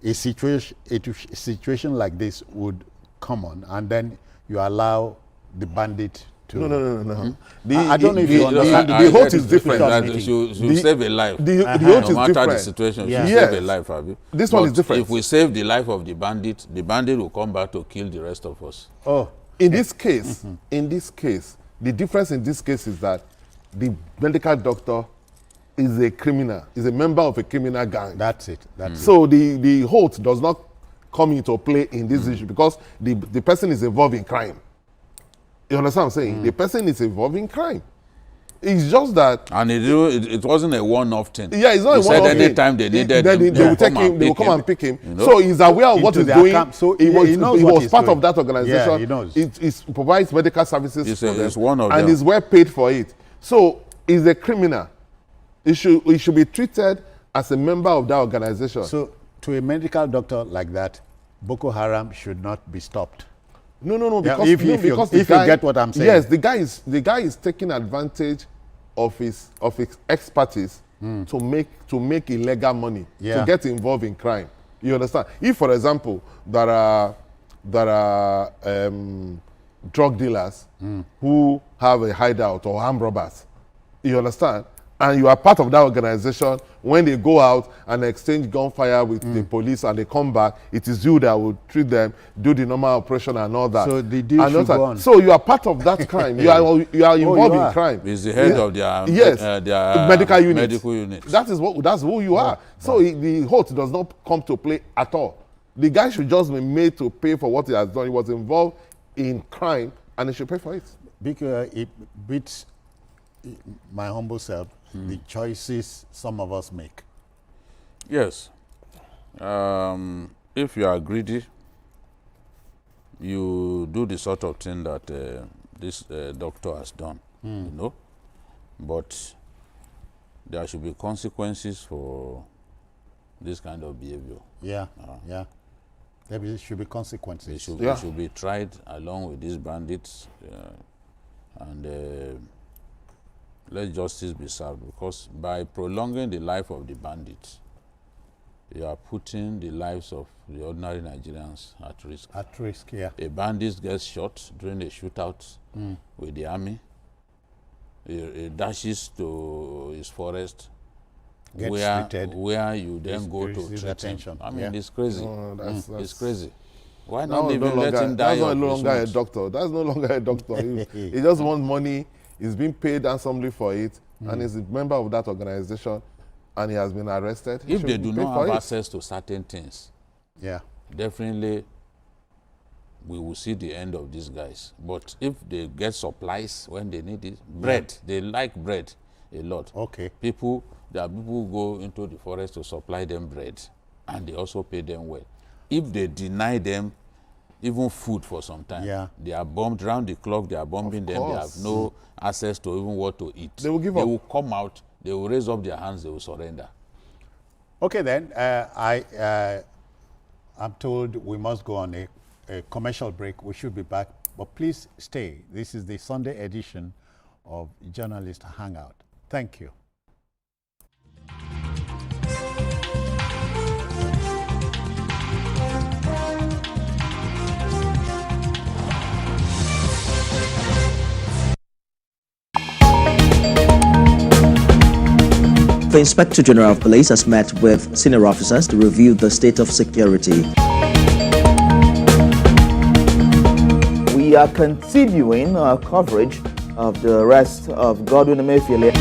a situation like this would come on, and then you allow the bandit to... No. I don't know if you understand. The oath is different. You save a life. The oath is different. No matter the situation, you save a life, have you? This one is different. If we save the life of the bandit will come back to kill the rest of us. Oh. In this case, the difference in this case is that the medical doctor is a criminal, is a member of a criminal gang. That's it. So the oath does not come into play in this issue because the person is involved in crime. You understand what I'm saying? The person is involved in crime. It's just that... And it wasn't a one-off thing. Yeah, it's not a one-off thing. Anytime they needed him, they will come and pick him. You know? So he's aware of what he's doing. So he was part of that organization. Yeah, he knows. It provides medical services for them. It's one of them. And he's well paid for it. So he's a criminal. He should be treated as a member of that organization. So to a medical doctor like that, Boko Haram should not be stopped. No, because if you get what I'm saying. Yes, the guy is taking advantage of his expertise to make illegal money, to get involved in crime. You understand? If, for example, there are drug dealers who have a hideout or armed robbers, you understand? And you are part of that organization. When they go out and exchange gunfire with the police and they come back, it is you that will treat them, do the normal operation and all that. So the deal should go on. So you are part of that crime. you are involved in crime. He's the head of their medical unit. Medical unit. That's who you are. So the oath does not come to play at all. The guy should just be made to pay for what he has done. He was involved in crime and he should pay for it. Because it beats my humble self, the choices some of us make. Yes. If you are greedy, you do the sort of thing that this doctor has done, you know. But there should be consequences for this kind of behavior. Yeah. There should be consequences. They should be tried along with these bandits, and let justice be served, because by prolonging the life of the bandits, you are putting the lives of the ordinary Nigerians at risk. At risk, yeah. A bandit gets shot during a shootout with the army. He dashes to his forest, where you then go to treat him. I mean, it's crazy. It's crazy. Why not even let him die? That's no longer a doctor. That's no longer a doctor. He just wants money. He's been paid handsomely for it, and he's a member of that organization, and he has been arrested. If they do not have access to certain things, definitely we will see the end of these guys. But if they get supplies when they need it, bread, they like bread a lot. Okay. There are people who go into the forest to supply them bread, and they also pay them well. If they deny them even food for some time, they are bombed round the clock, they are bombing them, they have no access to even what to eat. They will give up. They will come out, they will raise up their hands, they will surrender. Okay then, I'm told we must go on a commercial break. We should be back, but please stay. This is the Sunday edition of Journalist Hangout. Thank you. The Inspector General of Police has met with senior officers to review the state of security. We are continuing our coverage of the arrest of Godwin Emefiele.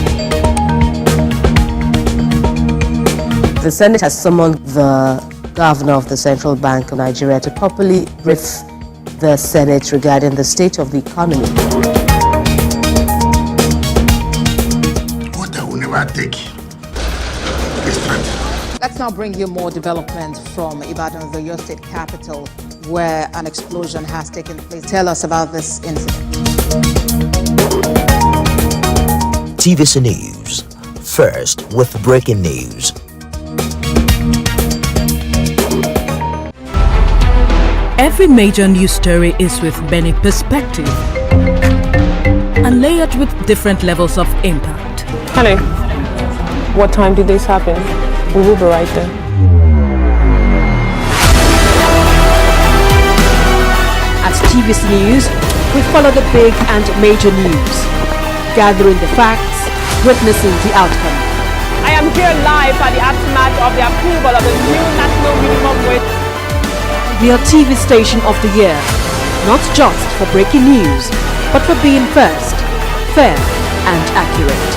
The Senate has summoned the governor of the Central Bank of Nigeria to properly brief the Senate regarding the state of the economy. What I will never take is threat. Let's now bring you more development from Ibadan, the Oyo State capital, where an explosion has taken place. Tell us about this incident. TVC News. First with breaking news. Every major news story is with many perspectives and layered with different levels of impact. Hello. What time did this happen? We will be right there. At TVC News, we follow the big and major news, gathering the facts, witnessing the outcome. I am here live at the aftermath of the approval of the new national minimum wage. We are TV station of the year, not just for breaking news, but for being first, fair and accurate.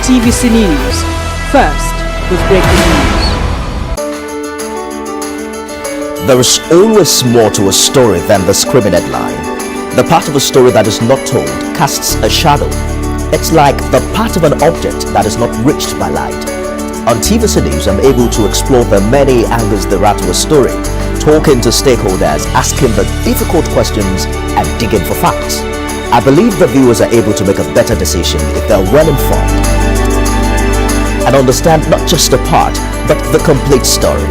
TVC News, first with breaking news. There is always more to a story than the screaming headline. The part of a story that is not told casts a shadow. It's like the part of an object that is not reached by light. On TVC News, I'm able to explore the many angles there are to a story, talking to stakeholders, asking the difficult questions, and digging for facts. I believe the viewers are able to make a better decision if they're well informed and understand not just a part, but the complete story.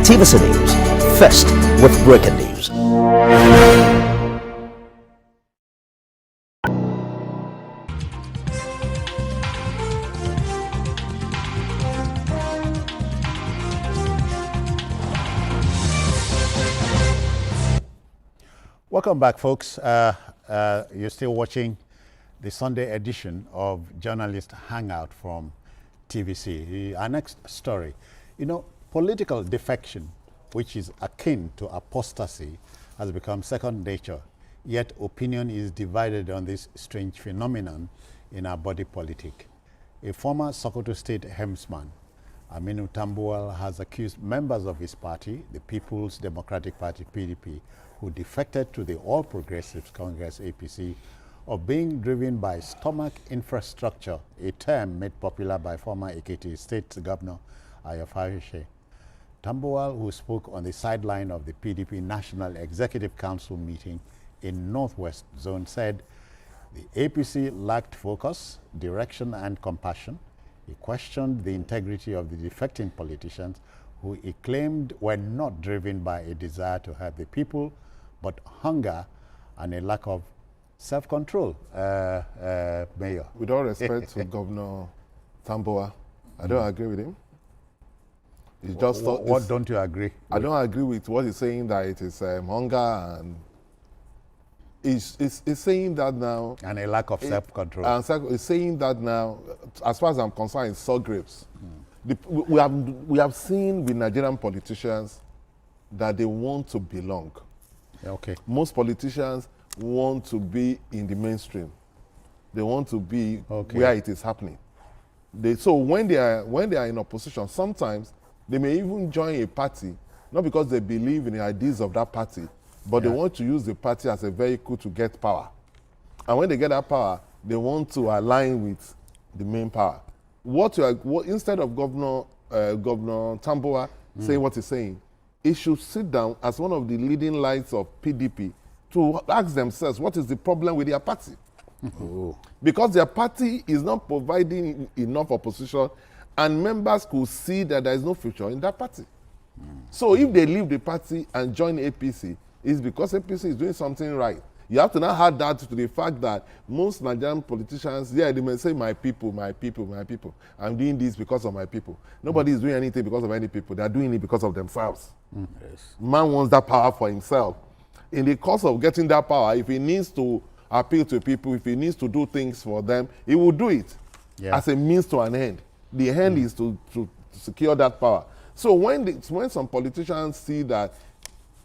TVC News, first with breaking news. Welcome back, folks. You're still watching the Sunday edition of Journalist Hangout from TVC. Our next story, political defection, which is akin to apostasy, has become second nature, yet opinion is divided on this strange phenomenon in our body politic. A former Sokoto State hemsman, Aminu Tambuwal, has accused members of his party, the People's Democratic Party, PDP, who defected to the All Progressives Congress, APC, of being driven by stomach infrastructure, a term made popular by former Ekiti State Governor Ayofayoshi. Tambuwal, who spoke on the sideline of the PDP National Executive Council meeting in Northwest Zone, said the APC lacked focus, direction, and compassion. He questioned the integrity of the defecting politicians, who he claimed were not driven by a desire to help the people, but hunger and a lack of self-control. Mayor. With all respect to Governor Tambuwal, I don't agree with him. He just what don't you agree with? I don't agree with what he's saying, that it is hunger, and he's saying that now. And a lack of self-control. And he's saying that now, as far as I'm concerned, it's sour grapes. We have seen with Nigerian politicians that they want to belong. Okay. Most politicians want to be in the mainstream. They want to be where it is happening. So when they are in opposition, sometimes they may even join a party, not because they believe in the ideas of that party, but they want to use the party as a vehicle to get power. And when they get that power, they want to align with the main power. Instead of Governor Tambuwal saying what he's saying, he should sit down as one of the leading lights of PDP to ask themselves what is the problem with their party. Because their party is not providing enough opposition, and members could see that there is no future in that party. So if they leave the party and join APC, it's because APC is doing something right. You have to now add that to the fact that most Nigerian politicians, they may say, my people, my people, my people. I'm doing this because of my people. Nobody is doing anything because of any people. They're doing it because of themselves. Yes. Man wants that power for himself. In the course of getting that power, if he needs to appeal to people, if he needs to do things for them, he will do it as a means to an end. The end is to secure that power. So when some politicians see that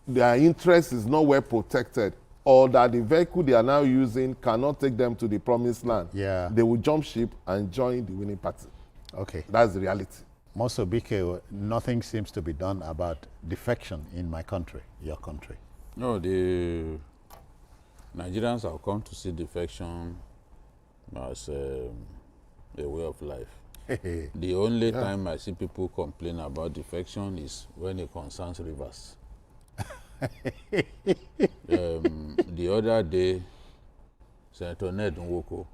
their interest is not well protected, or that the vehicle they are now using cannot take them to the promised land, they will jump ship and join the winning party. Okay. That's the reality. Most BK, nothing seems to be done about defection in my country, your country. No, the Nigerians have come to see defection as a way of life. The only time I see people complain about defection is when it concerns rivers. The other day, Senator Ned Nwoko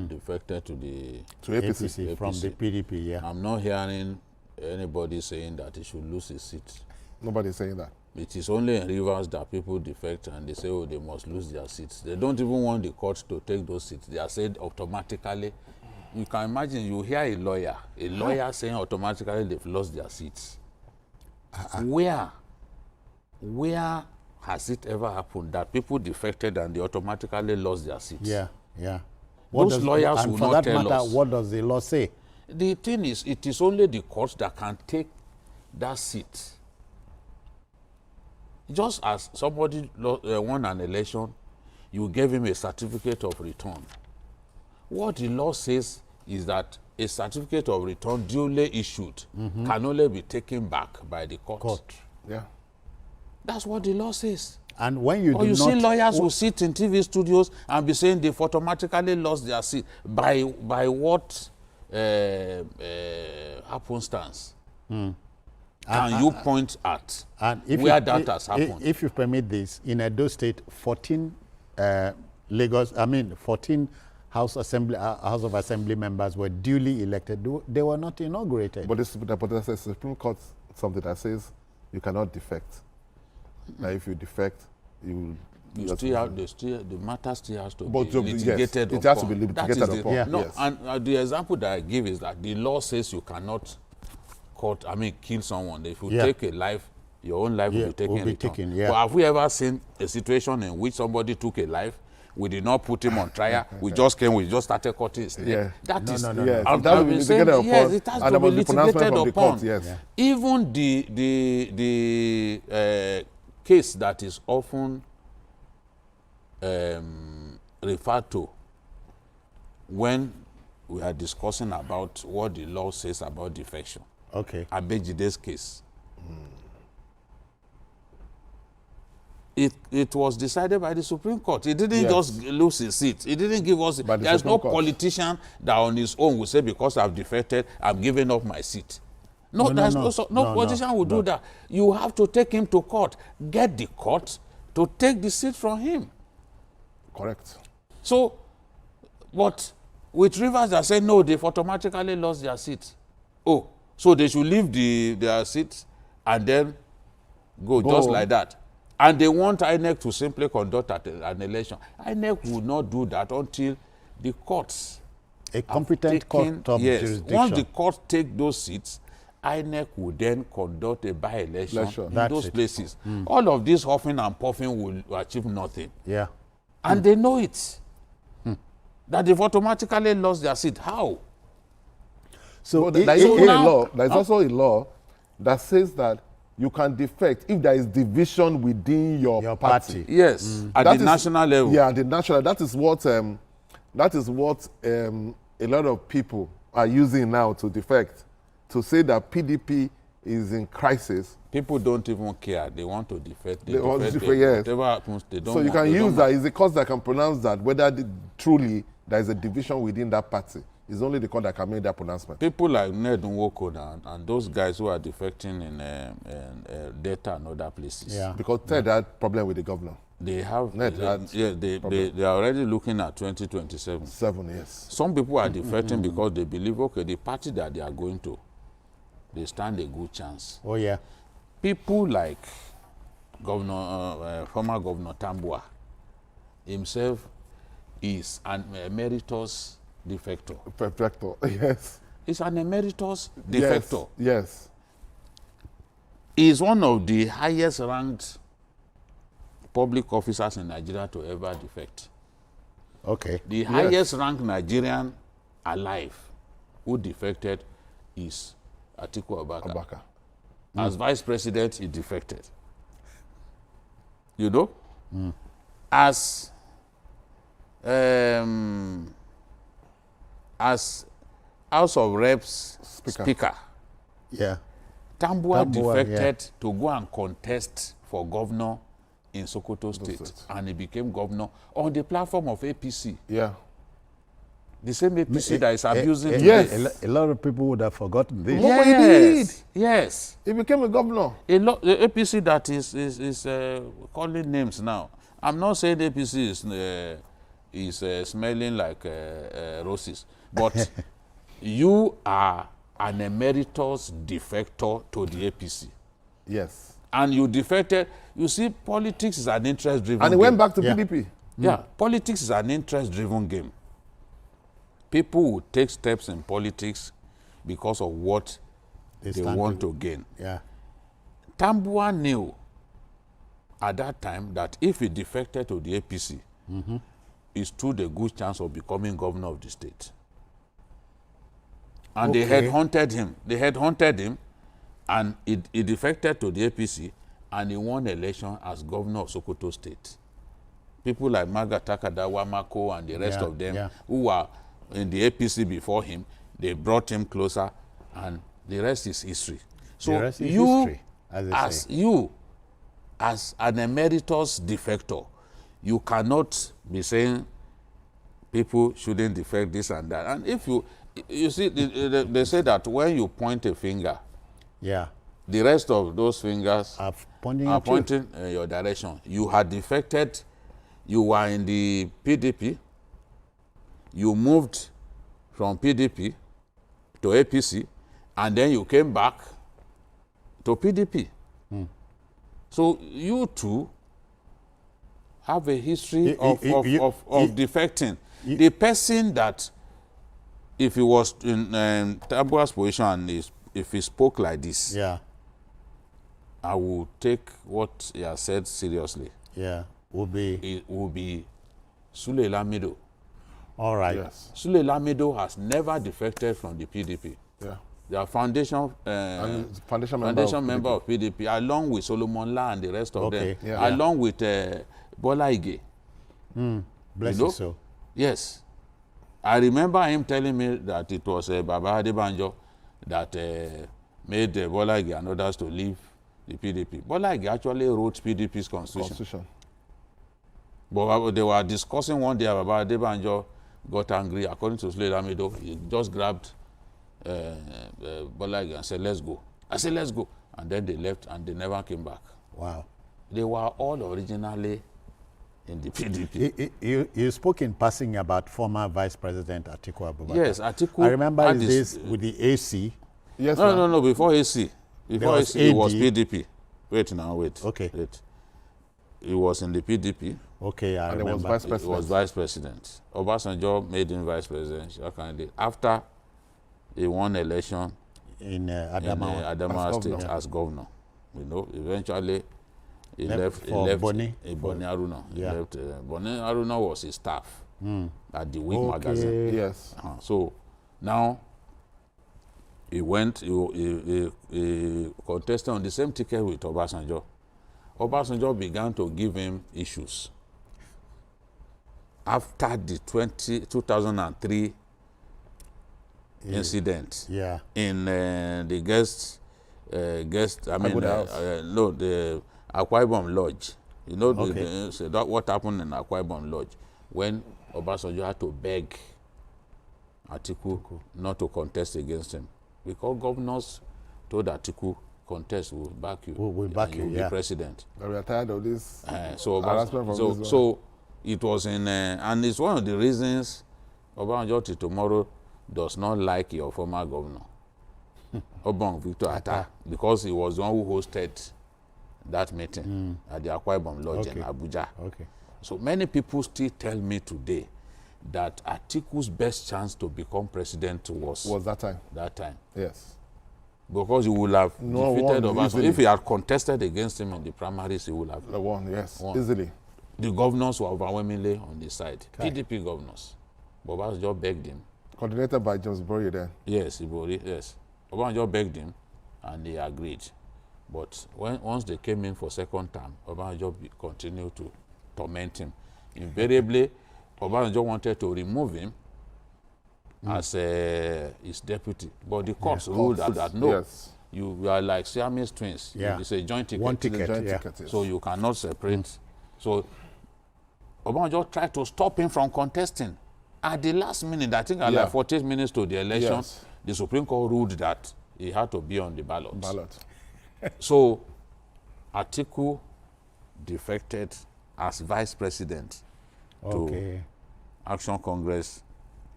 defected to the APC from the PDP. Yeah, I'm not hearing anybody saying that he should lose his seat. Nobody's saying that. It is only in rivers that people defect and they say, oh, they must lose their seats. They don't even want the court to take those seats. They are said automatically. You can imagine, you hear a lawyer saying automatically they've lost their seats. Where has it ever happened that people defected and they automatically lost their seats? Yeah. Those lawyers will not tell us. What does the law say? The thing is, it is only the court that can take that seat. Just as somebody won an election, you gave him a certificate of return. What the law says is that a certificate of return duly issued can only be taken back by the court. Yeah. That's what the law says. And when you see lawyers who sit in TV studios and be saying they've automatically lost their seat. By what happenstance can you point at where that has happened? If you permit this, in Edo State, 14 14 House of Assembly members were duly elected. They were not inaugurated. But there's a Supreme Court something that says you cannot defect. Now, if you defect, the matter still has to be litigated upon. It has to be litigated upon. No, and the example that I give is that the law says you cannot kill someone. If you take a life, your own life will be taken. But have we ever seen a situation in which somebody took a life? We did not put him on trial. We just started cutting his neck. That is, it has to be litigated upon. Even the case that is often referred to when we are discussing about what the law says about defection. Okay. Abejide's case. It was decided by the Supreme Court. It didn't just lose his seat. It didn't give us... There's no politician that on his own will say, because I've defected, I'm giving up my seat. No politician will do that. You have to take him to court. Get the court to take the seat from him. Correct. So, but with Rivers that say, no, they've automatically lost their seat. Oh, so they should leave their seats and then go just like that. And they want INEC to simply conduct an election. INEC will not do that until the courts... A competent court of jurisdiction. Once the court take those seats, INEC will then conduct a by-election in those places. All of this huffing and puffing will achieve nothing. Yeah. And they know it. That they've automatically lost their seat. How? So there's also a law that says that you can defect if there is division within your party. Yes, at the national level. Yeah, at the national. That is what a lot of people are using now to defect, to say that PDP is in crisis. People don't even care. They want to defect. They want to defect, yes. Whatever happens, they don't. So you can use that. It's the court that can pronounce that whether truly there is a division within that party. It's only the court that can make that pronouncement. People like Ned Nwoko and those guys who are defecting in Delta and other places. Yeah. Because Ted had problem with the governor. They have. They are already looking at 2027. Yes. Some people are defecting because they believe, okay, the party that they are going to, they stand a good chance. Oh yeah. People like former Governor Tambua himself is an emeritus defector. Yes. He's an emeritus defector. Yes. He's one of the highest ranked public officers in Nigeria to ever defect. Okay. The highest ranked Nigerian alive who defected is Atiku Abubakar. As vice president, he defected. You know? As House of Reps Speaker, Tambuwal defected to go and contest for governor in Sokoto State, and he became governor on the platform of APC. Yeah. The same APC that is abusing. Yes. A lot of people would have forgotten this. What he did. Yes. He became a governor. The APC that is calling names now. I'm not saying APC is smelling like roses, but you are an emeritus defector to the APC. Yes. And you defected. You see, politics is an interest-driven game. And he went back to PDP. Yeah, politics is an interest-driven game. People will take steps in politics because of what they want to gain. Yeah. Tambuwal knew at that time that if he defected to the APC, he stood a good chance of becoming governor of the state. And they had hunted him. They had hunted him, and he defected to the APC, and he won the election as governor of Sokoto State. People like Maga Takada, Wamako, and the rest of them who were in the APC before him, they brought him closer, and the rest is history. So the rest is history, as an emeritus defector, you cannot be saying people shouldn't defect this and that. And if you see, they say that when you point a finger, the rest of those fingers are pointing in your direction. You had defected, you were in the PDP, you moved from PDP to APC, and then you came back to PDP. So you two have a history of defecting. The person that, if he was in Tambuwal's position and if he spoke like this, I will take what he has said seriously. It will be Sule Lamido. All right. Yes. Sule Lamido has never defected from the PDP. Yeah. They are foundation member of PDP, along with Solomon La and the rest of them, along with Bola Ige. Bless you so. Yes. I remember him telling me that it was Baba Adebanjo that made Bola Ige and others to leave the PDP. Bola Ige actually wrote PDP's constitution. But they were discussing one day, Baba Adebanjo got angry. According to Sule Lamido, he just grabbed Bola Ige and said, let's go. I said, let's go. And then they left and they never came back. Wow. They were all originally in the PDP. You spoke in passing about former Vice President Atiku Abubakar. Yes, Atiku. I remember this with the AC. Yes. No, before AC. Before AC, it was PDP. Wait. Okay. Wait. He was in the PDP. Okay, I remember. He was vice president. Obasanjo made him vice president. After he won election in Adamawa State as governor, eventually he left Boni Haruna. He left Boni Haruna was his staff at the Week magazine. Yes. So now he went. He contested on the same ticket with Obasanjo. Obasanjo began to give him issues. After the 2003 incident in the the Akwa Ibom Lodge. You know what happened in Akwa Ibom Lodge when Obasanjo had to beg Atiku not to contest against him because governors told Atiku, contest, we'll back you. We'll back you, you'll be president. We are tired of this. So it was in, and it's one of the reasons Obasanjo till tomorrow does not like your former governor, Obong Victor Atta, because he was the one who hosted that meeting at the Akwa Ibom Lodge in Abuja. Okay. So many people still tell me today that Atiku's best chance to become president was that time. That time. Yes. Because he would have defeated Obasanjo. If he had contested against him in the primaries, he would have won. Yes, easily. The governors were overwhelmingly on his side. PDP governors. But Obasanjo begged him. Coordinated by James Bori then. Yes, Ibori, yes. Obasanjo begged him, and he agreed. But once they came in for second term, Obasanjo continued to torment him. Invariably, Obasanjo wanted to remove him as his deputy, but the courts ruled that no, you are like Siamese twins. It's a joint ticket. One ticket, So you cannot separate. So Obasanjo tried to stop him from contesting. At the last minute, I think at like 48 minutes to the election, the Supreme Court ruled that he had to be on the ballot. So Atiku defected as vice president to Action Congress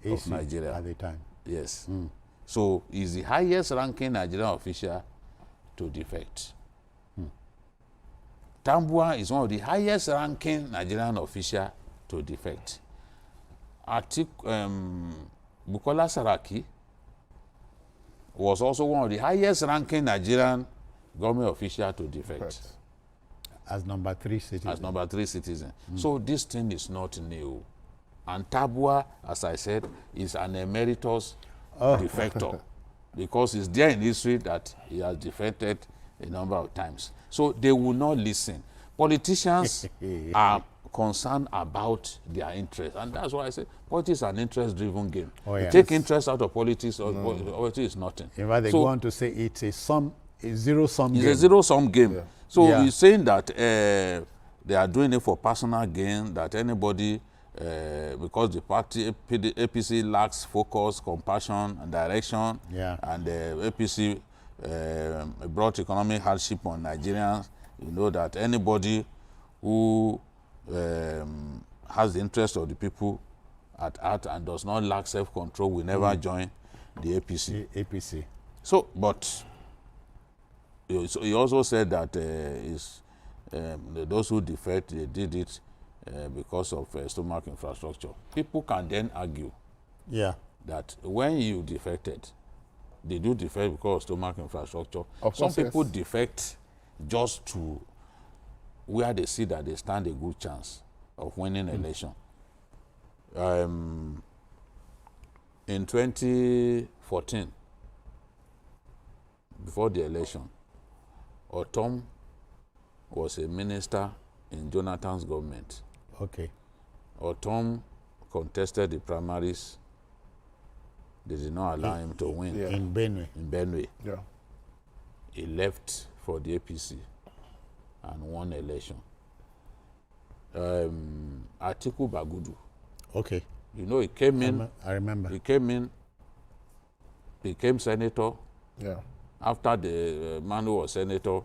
of Nigeria at the time. Yes. So he's the highest ranking Nigerian official to defect. Tambuwal is one of the highest ranking Nigerian official to defect. Bukola Saraki was also one of the highest ranking Nigerian government official to defect. As number 3 citizen. So this thing is not new. And Tambuwal, as I said, is an emeritus defector, because it's there in history that he has defected a number of times. So they will not listen. Politicians are concerned about their interests, and that's why I say politics is an interest-driven game. Take interest out of politics, politics is nothing. In fact, they go on to say it's a zero-sum game. It's a zero-sum game. So he's saying that they are doing it for personal gain, that anybody, because the party, APC lacks focus, compassion, and direction, and the APC brought economic hardship on Nigerians, you know, that anybody who has the interest of the people at heart and does not lack self-control will never join the APC. So, but he also said that those who defect, they did it because of stomach infrastructure. People can then argue that when you defected, did you defect because of stomach infrastructure? Some people defect just to where they see that they stand a good chance of winning election. In 2014, before the election, Otom was a minister in Jonathan's government. Otom contested the primaries. They did not allow him to win. In Benue. He left for the APC and won election. Atiku Bagudu. You know, he came in. I remember. He came in, became senator. After the man who was senator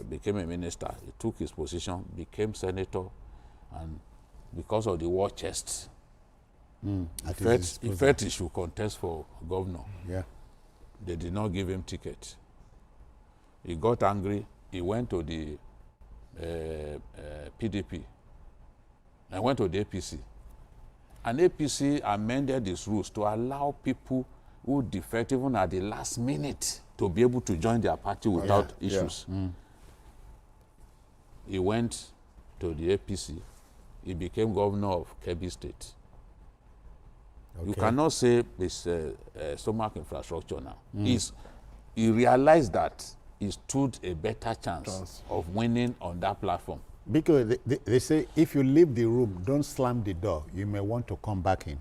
became a minister, he took his position, became senator, and because of the war chest, he felt he should contest for governor. They did not give him ticket. He got angry. He went to the PDP and went to the APC. And APC amended its rules to allow people who defect even at the last minute to be able to join their party without issues. He went to the APC. He became governor of Kebbi State. You cannot say it's stomach infrastructure now. He realized that he stood a better chance of winning on that platform. Because they say if you leave the room, don't slam the door. You may want to come back in.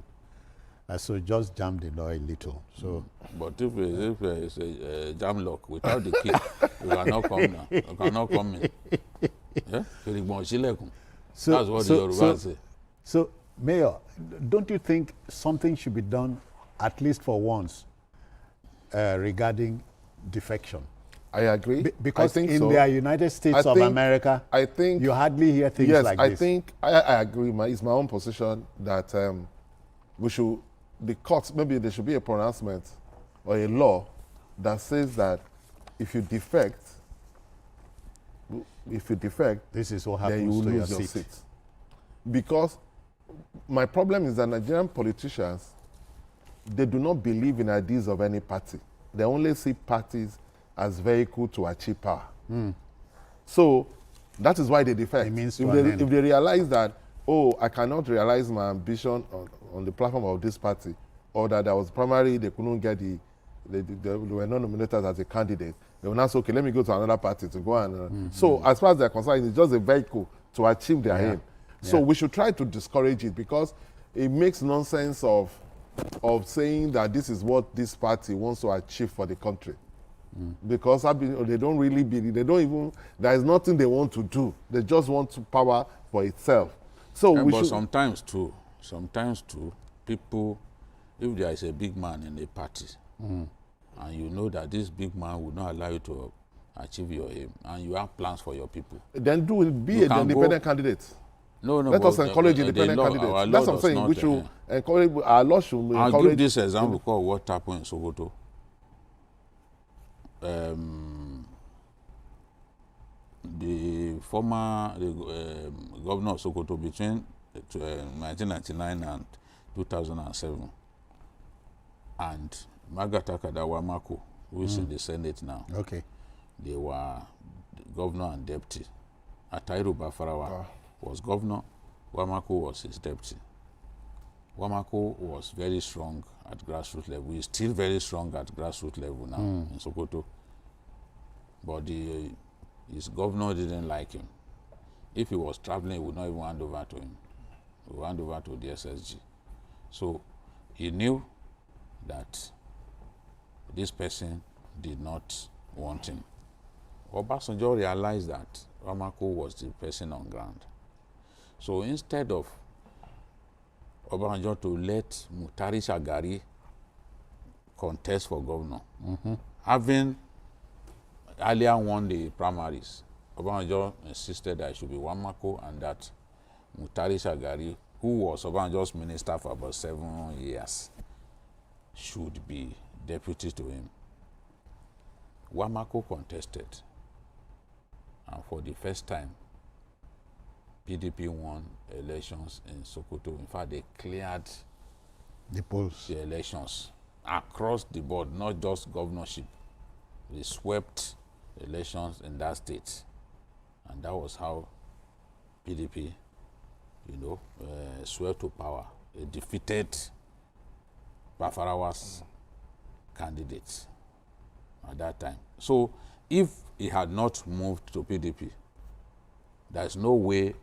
So just jam the door a little. So, but if it's a jam lock without the key, you cannot come now. You cannot come in. That's what the Yoruba say. So, Mayor, don't you think something should be done, at least for once, regarding defection? I agree. Because in the United States of America, I think you hardly hear things like this. Yes, I think I agree. It's my own position that the courts, maybe there should be a pronouncement or a law that says that if you defect, this is what then you happens will to lose your your seat. seat. Because my problem is that Nigerian politicians, they do not believe in ideas of any party. They only see parties as vehicle to achieve power. So that is why they defect. If they realize that, oh, I cannot realize my ambition on the platform of this party, or that there was primary, they couldn't get they were not nominated as a candidate, they will now say, okay, let me go to another party to go and... So as far as they're concerned, it's just a vehicle to achieve their aim. So we should try to discourage it, because it makes nonsense of saying that this is what this party wants to achieve for the country. Because they don't really believe, there is nothing they want to do. They just want power for itself. So but sometimes too, people, if there is a big man in a party, and you know that this big man will not allow you to achieve your aim, and you have plans for your people, then be an independent candidate. No. Let us encourage independent candidates. That's what I'm saying. We should encourage, our law should encourage. I'll give this example called what happened in Sokoto. The former governor of Sokoto between 1999 and 2007, and Magata Kadawamako, who is in the Senate now. Okay. They were the governor and deputy. Atairu Bafarawa was governor, Wamako was his deputy. Wamako was very strong at grassroots level. He's still very strong at grassroots level now in Sokoto. But his governor didn't like him. If he was traveling, he would not even hand over to him. He would hand over to the SSG. So he knew that this person did not want him. Obasanjo realized that Wamako was the person on ground. So instead of Obasanjo to let Mutari Shagari contest for governor, having earlier won the primaries, Obasanjo insisted that it should be Wamako, and that Mutari Shagari, who was Obasanjo's minister for about 7 years, should be deputy to him. Wamako contested, and for the first time, PDP won elections in Sokoto. In fact, they cleared the polls, the elections across the board, not just governorship. They swept elections in that state, and that was how PDP, swept to power. They defeated Bafarawa's candidate at that time. So, if he had not moved to PDP, there's no way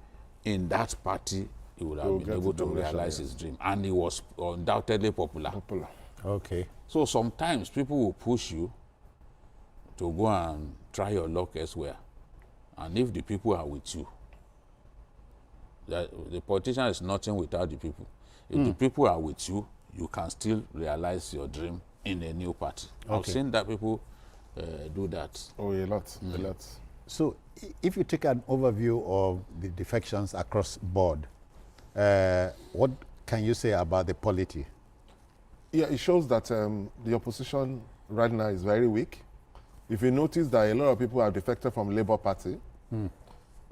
in that party he would have been able to realize his dream. And he was undoubtedly popular. Okay. So sometimes people will push you to go and try your luck elsewhere. And if the people are with you, the politician is nothing without the people. If the people are with you, you can still realize your dream in a new party. Okay. I've seen that people do that. Oh, a lot. So if you take an overview of the defections across board, what can you say about the polity? Yeah, it shows that the opposition right now is very weak. If you notice that a lot of people have defected from Labour Party,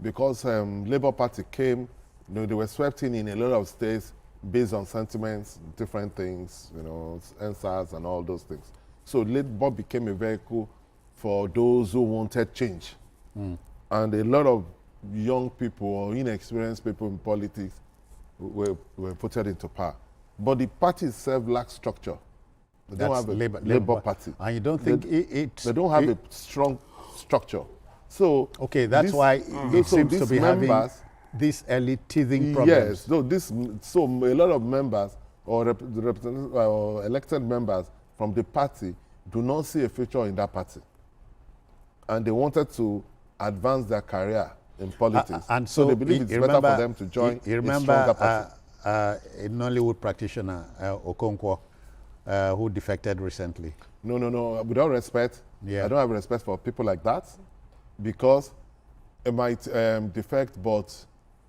because Labour Party came, they were swept in a lot of states based on sentiments, different things, NSAS and all those things. So Labour became a vehicle for those who wanted change. And a lot of young people or inexperienced people in politics were put into power. But the party itself lacks structure. They don't have a Labour Party. And you don't think they don't have a strong structure. So okay, that's why it seems to be having these early teething problems. Yes, so a lot of members or elected members from the party do not see a future in that party. And they wanted to advance their career in politics. And so they believe it's better for them to join a stronger party. A Nollywood practitioner, Okonkwo, who defected recently. No. With all respect, I don't have respect for people like that, because it might defect, but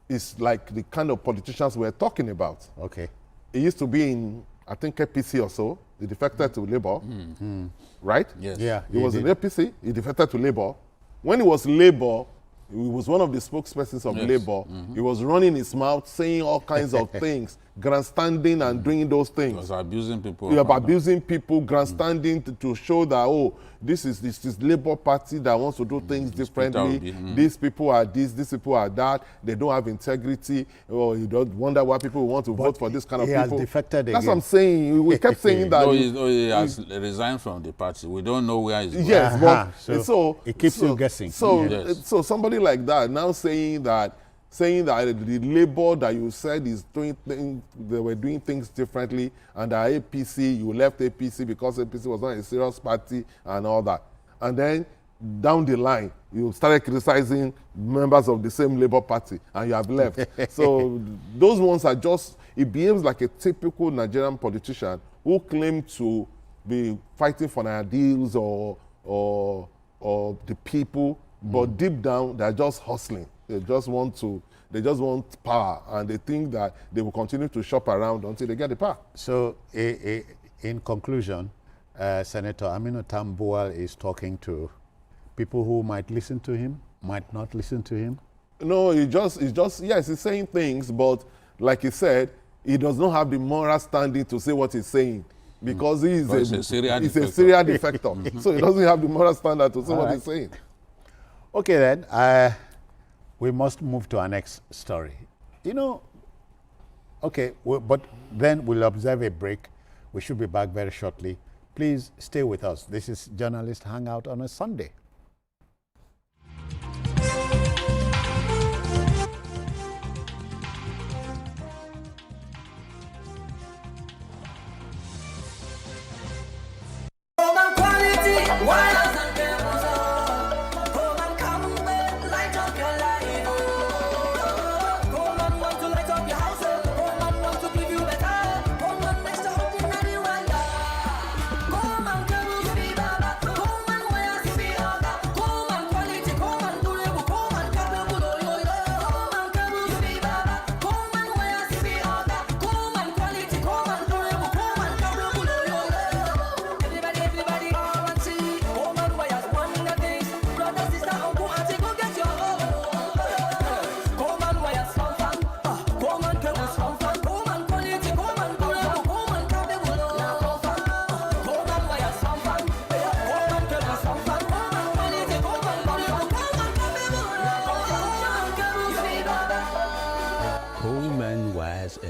it's like the kind of politicians we're talking about. Okay. It used to be in, I think, APC or so. He defected to Labour, right? Yes. Yeah. He was in APC, he defected to Labour. When he was Labour, he was one of the spokespersons of Labour. He was running his mouth, saying all kinds of things, grandstanding and doing those things. He was abusing people. He was abusing people, grandstanding to show that, oh, this is Labour Party that wants to do things differently. These people are this, these people are that. They don't have integrity. Or you don't wonder why people want to vote for this kind of people. He has defected again. That's what I'm saying. We kept saying that. No, he has resigned from the party. We don't know where he's going. Yes, but so it keeps you guessing. So somebody like that now saying that the Labour that you said is doing things, they were doing things differently, and that APC, you left APC because APC was not a serious party and all that. And then down the line, you started criticizing members of the same Labour Party and you have left. So those ones are just, it behaves like a typical Nigerian politician who claim to be fighting for their ideals or the people, but deep down they're just hustling. They just want power, and they think that they will continue to shop around until they get the power. So, in conclusion, Senator Aminu Tambuwal is talking to people who might listen to him, might not listen to him. No, yes, he's saying things, but like he said, he does not have the moral standing to say what he's saying, because he's a serial defector. So he doesn't have the moral standard to say what he's saying. Okay then, we must move to our next story. But then we'll observe a break. We should be back very shortly. Please stay with us. This is Journalist Hangout on a Sunday.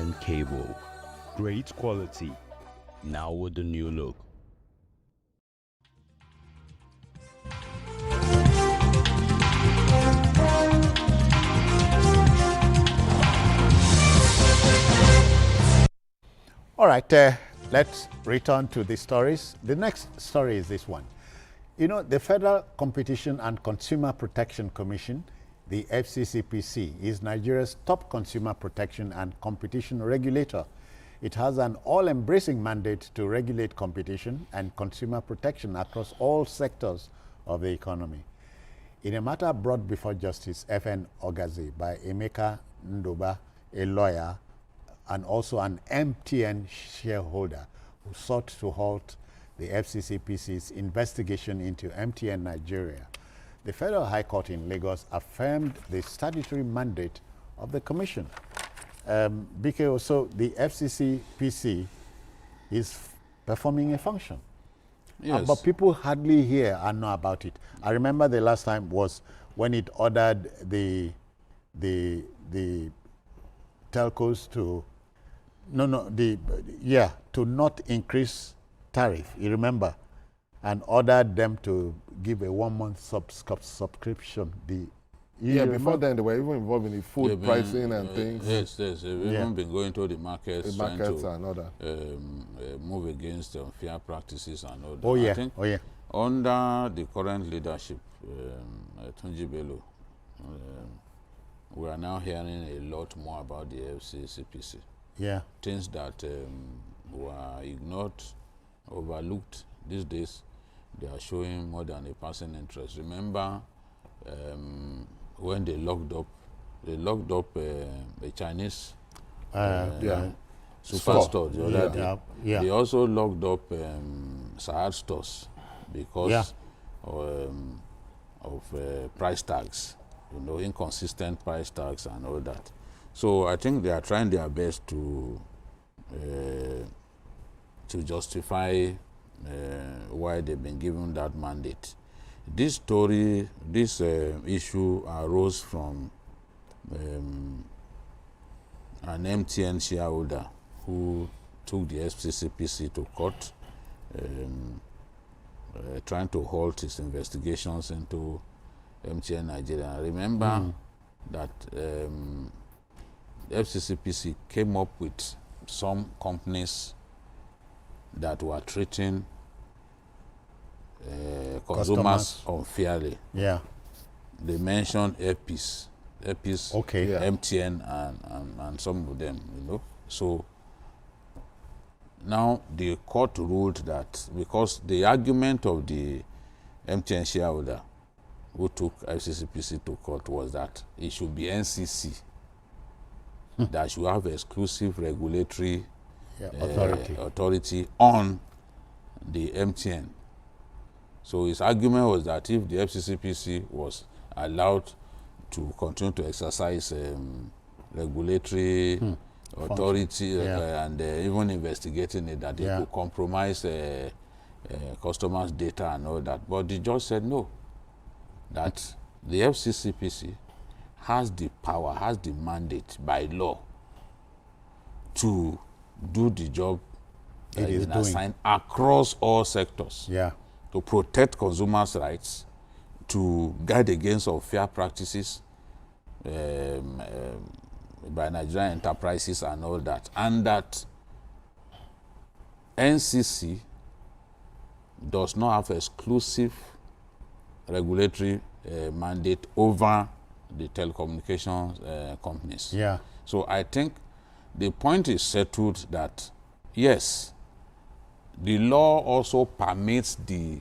and cable. Great quality, now with the new look. All right, let's return to the stories. The next story is this one. You know, the Federal Competition and Consumer Protection Commission, the FCCPC, is Nigeria's top consumer protection and competition regulator. It has an all-embracing mandate to regulate competition and consumer protection across all sectors of the economy. In a matter brought before Justice F.N. Ogazi by Emeka Ndoba, a lawyer, and also an MTN shareholder who sought to halt the FCCPC's investigation into MTN Nigeria, the Federal High Court in Lagos affirmed the statutory mandate of the Commission. Because so the FCCPC is performing a function. Yes. But people hardly hear and know about it. I remember the last time was when it ordered the telcos to to not increase tariff, you remember, and ordered them to give a 1-month subscription. Before then they were even involved in the food pricing and things. Yes, they've even been going to the markets, trying to and all that. move against unfair practices and all that. Oh yeah, I think under the current leadership, Tunji Bello, we are now hearing a lot more about the FCCPC. Yeah. Things that were ignored, overlooked these days, they are showing more than a passing interest. Remember when they locked up a Chinese superstore the other day. Yeah. They also locked up Sahad stores because of price tags. inconsistent price tags and all that. So I think they are trying their best to justify why they've been given that mandate. This issue arose from an MTN shareholder who took the FCCPC to court, trying to halt his investigations into MTN Nigeria. I remember that the FCCPC came up with some companies that were treating consumers unfairly. Yeah. They mentioned Airpeace, okay. MTN, and some of them, So now the court ruled that because the argument of the MTN shareholder who took FCCPC to court was that it should be NCC that should have exclusive regulatory authority on the MTN. So his argument was that if the FCCPC was allowed to continue to exercise regulatory authority and even investigating it, that it could compromise customers' data and all that. But the judge said no, that the FCCPC has the power, has the mandate by law to do the job that is assigned across all sectors. Yeah. To protect consumers' rights, to guide against unfair practices by Nigerian enterprises and all that. And that NCC does not have exclusive regulatory mandate over the telecommunications companies. Yeah. So I think the point is settled that, yes, the law also permits the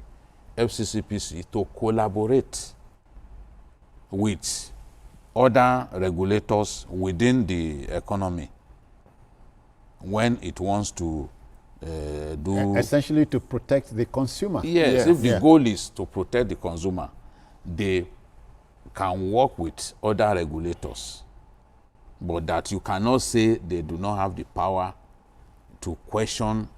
FCCPC to collaborate with other regulators within the economy when it wants to do... Essentially to protect the consumer. Yes, if the goal is to protect the consumer, they can work with other regulators. But that you cannot say they do not have the power to question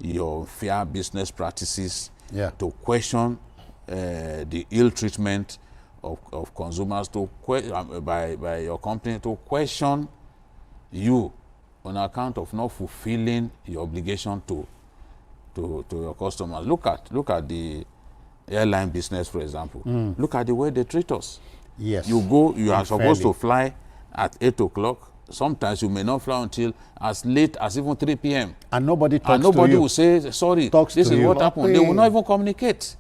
your fair business practices, to question the ill treatment of consumers, by your company, to question you on account of not fulfilling your obligation to your customers. Look at the airline business, for example. Look at the way they treat us. Yes. You are supposed to fly at 8 o'clock. Sometimes you may not fly until as late as even 3 p.m. And nobody talks to you. And nobody will say, sorry, this is what happened. They will not even communicate.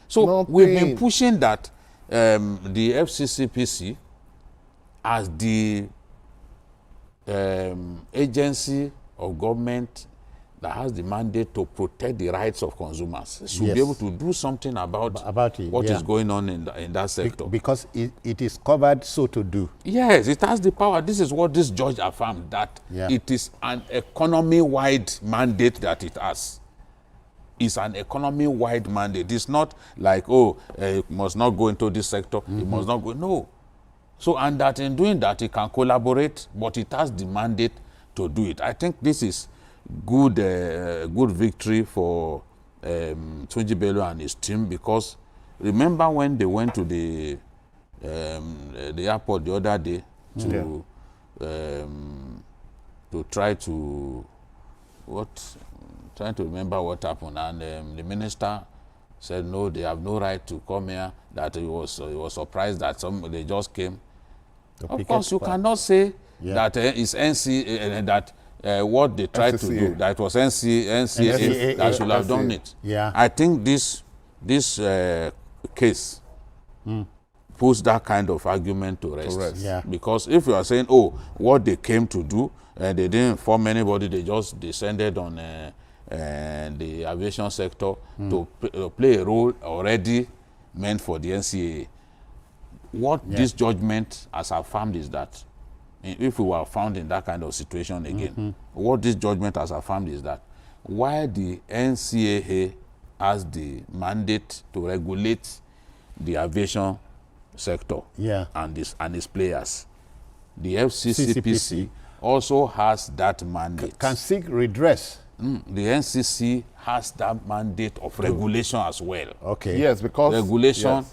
So we've been pushing that the FCCPC as the agency of government that has the mandate to protect the rights of consumers should be able to do something about what is going on in that sector. Because it is covered so to do. Yes, it has the power. This is what this judge affirmed, that it is an economy-wide mandate that it has. It's an economy-wide mandate. It's not like, it must not go into this sector, it must not go. No. So, and that in doing that, it can collaborate, but it has the mandate to do it. I think this is good victory for Tunji Bello and his team, because remember when they went to the airport the other day to try to remember what happened, and the minister said no, they have no right to come here, that he was surprised that they just came. Of course, you cannot say that it's NC that what they tried to do, that was NCA that should have done it. Yeah. I think this case puts that kind of argument to rest. Yeah. Because if you are saying, what they came to do, they didn't inform anybody, they just descended on the aviation sector to play a role already meant for the NCAA. What this judgment has affirmed is that if we were found in that kind of situation again, what this judgment has affirmed is that while the NCAA has the mandate to regulate the aviation sector Yeah. and its players. The FCCPC also has that mandate. Can seek redress. The NCC has that mandate of regulation as well. Okay. Yes, because regulation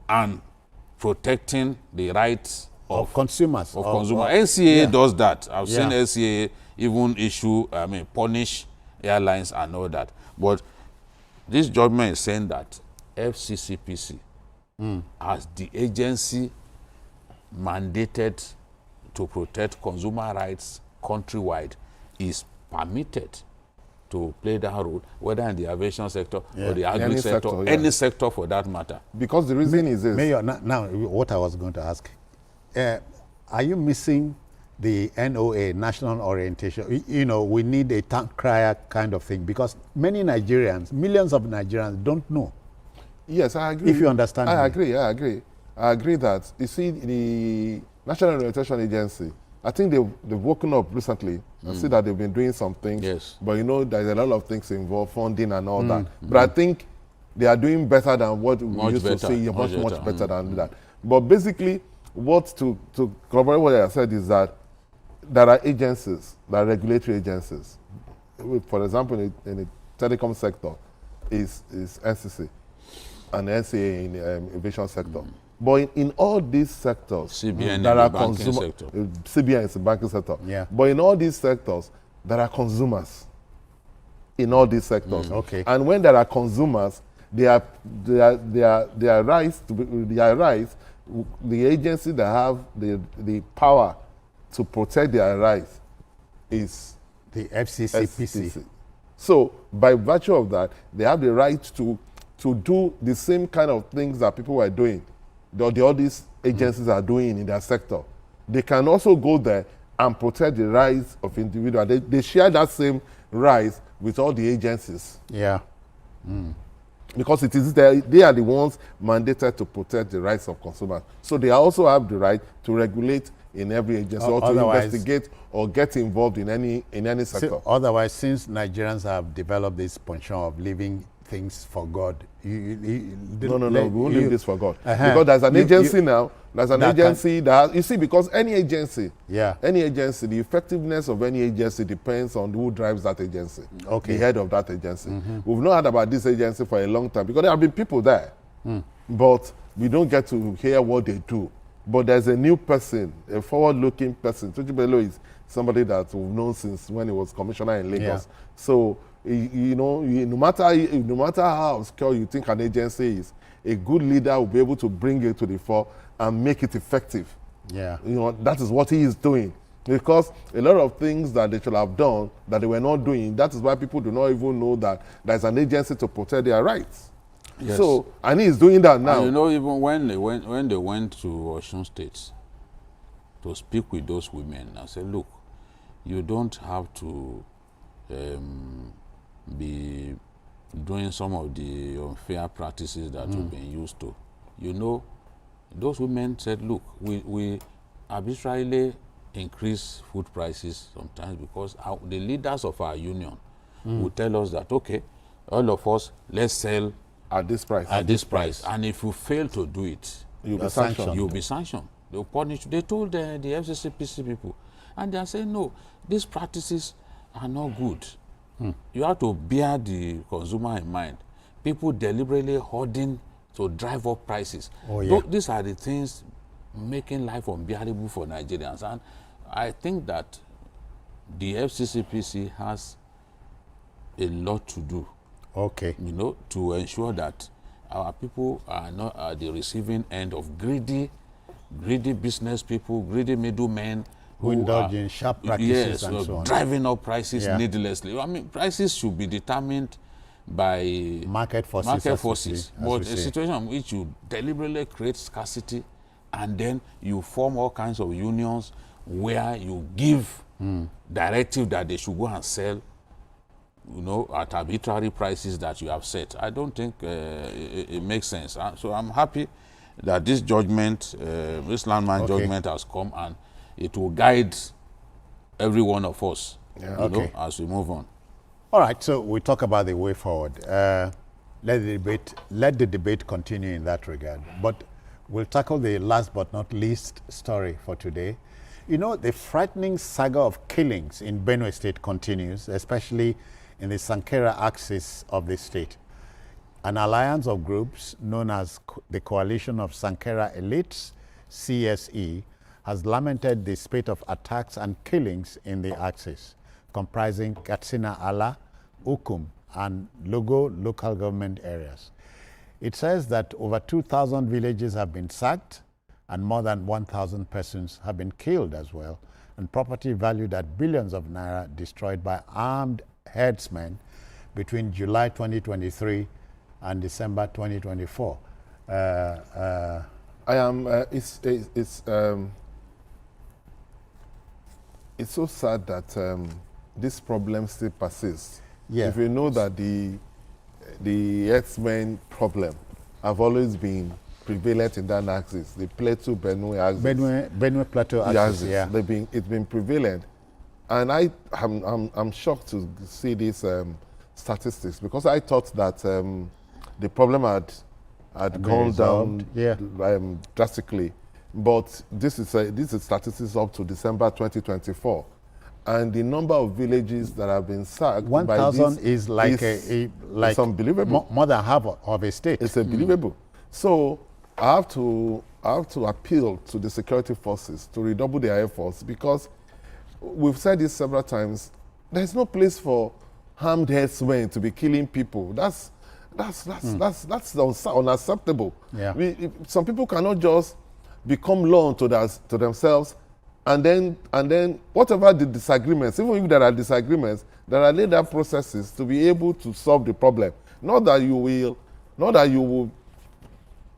and protecting the rights of consumers. NCAA does that. I've seen NCAA even punish airlines and all that. But this judgment is saying that FCCPC, as the agency mandated to protect consumer rights countrywide, is permitted to play that role, whether in the aviation sector or the agri sector, any sector for that matter. Because the reason is this. Mayor, now what I was going to ask, are you missing the NOA, National Orientation? You know, we need a town crier kind of thing, because many Nigerians, millions of Nigerians don't know. Yes, I agree. If you understand I agree that, you see, the National Orientation Agency, I think they've woken up recently. I see that they've been doing some things. Yes. But you know, there's a lot of things involved, funding and all that. But I think they are doing better than what we used to see, much better than that. But basically, to corroborate what I said is that there are agencies, there are regulatory agencies. For example, in the telecom sector is NCC and NCA in the aviation sector. But in all these sectors, CBN there are banking sector. CBN is the banking sector. Yeah. But in all these sectors, there are consumers. In all these sectors. Okay. And when there are consumers, their rights, the agency that have the power to protect their rights is the FCCPC. So by virtue of that, they have the right to do the same kind of things that people were doing, all these agencies are doing in their sector. They can also go there and protect the rights of individuals. They share that same rights with all the agencies. Yeah. Because they are the ones mandated to protect the rights of consumers. So they also have the right to regulate in every agency or to investigate or get involved in any sector. Otherwise, since Nigerians have developed this penchant of leaving things for God, we won't leave this for God. Because there's an agency now. There's an agency that, you see, because any agency, the effectiveness of any agency depends on who drives that agency, the head of that agency. We've not heard about this agency for a long time because there have been people there, but we don't get to hear what they do. But there's a new person, a forward-looking person. Tutu Bello is somebody that we've known since when he was commissioner in Lagos. So, no matter how obscure you think an agency is, a good leader will be able to bring it to the fore and make it effective. Yeah. That is what he is doing. Because a lot of things that they should have done that they were not doing, that is why people do not even know that there's an agency to protect their rights. Yes. So, and he's doing that now. And even when they went to Osun State to speak with those women, I said, look, you don't have to be doing some of the unfair practices that we've been used to. Those women said, look, we arbitrarily increase food prices sometimes because the leaders of our union will tell us that, okay, all of us, let's sell at this price. At this price. And if you fail to do it, you'll be sanctioned. You'll be sanctioned. They'll punish you. They told the FCCPC people. And they are saying, no, these practices are not good. You have to bear the consumer in mind. People deliberately hoarding to drive up prices. These are the things making life unbearable for Nigerians. And I think that the FCCPC has a lot to do. To ensure that our people are not at the receiving end of greedy business people, greedy middlemen who indulge in sharp practices and so on. Driving up prices needlessly. I mean, prices should be determined by market forces. But a situation in which you deliberately create scarcity and then you form all kinds of unions where you give directive that they should go and sell at arbitrary prices that you have set. I don't think it makes sense. So I'm happy that this judgment, this landmark judgment has come, and it will guide every one of us as we move on. All right, so we talk about the way forward. Let the debate continue in that regard. But We'll tackle the last but not least story for today. You know, the frightening saga of killings in Benue State continues, especially in the Sankera axis of the state. An alliance of groups known as the Coalition of Sankera Elites, CSE, has lamented the spate of attacks and killings in the axis, comprising Katsina Ala, Ukum, and Logo local government areas. It says that over 2,000 villages have been sacked and more than 1,000 persons have been killed as well, and property valued at billions of naira destroyed by armed herdsmen between July 2023 and December 2024. It's so sad that this problem still persists. Yeah. If you know that the herdsmen problem have always been prevalent in that axis, the Plateau Benue axis. Benue Plateau axis, yeah. It's been prevalent. And I'm shocked to see these statistics, because I thought that the problem had gone down drastically. But this is statistics up to December 2024. And the number of villages that have been sacked 1,000 is like it's unbelievable. More than half of a state. It's unbelievable. So I have to appeal to the security forces to redouble their efforts, because we've said this several times. There's no place for armed herdsmen to be killing people. That's unacceptable. Yeah. Some people cannot just become law unto themselves, and then whatever the disagreements, even if there are disagreements, there are later processes to be able to solve the problem. Not that you will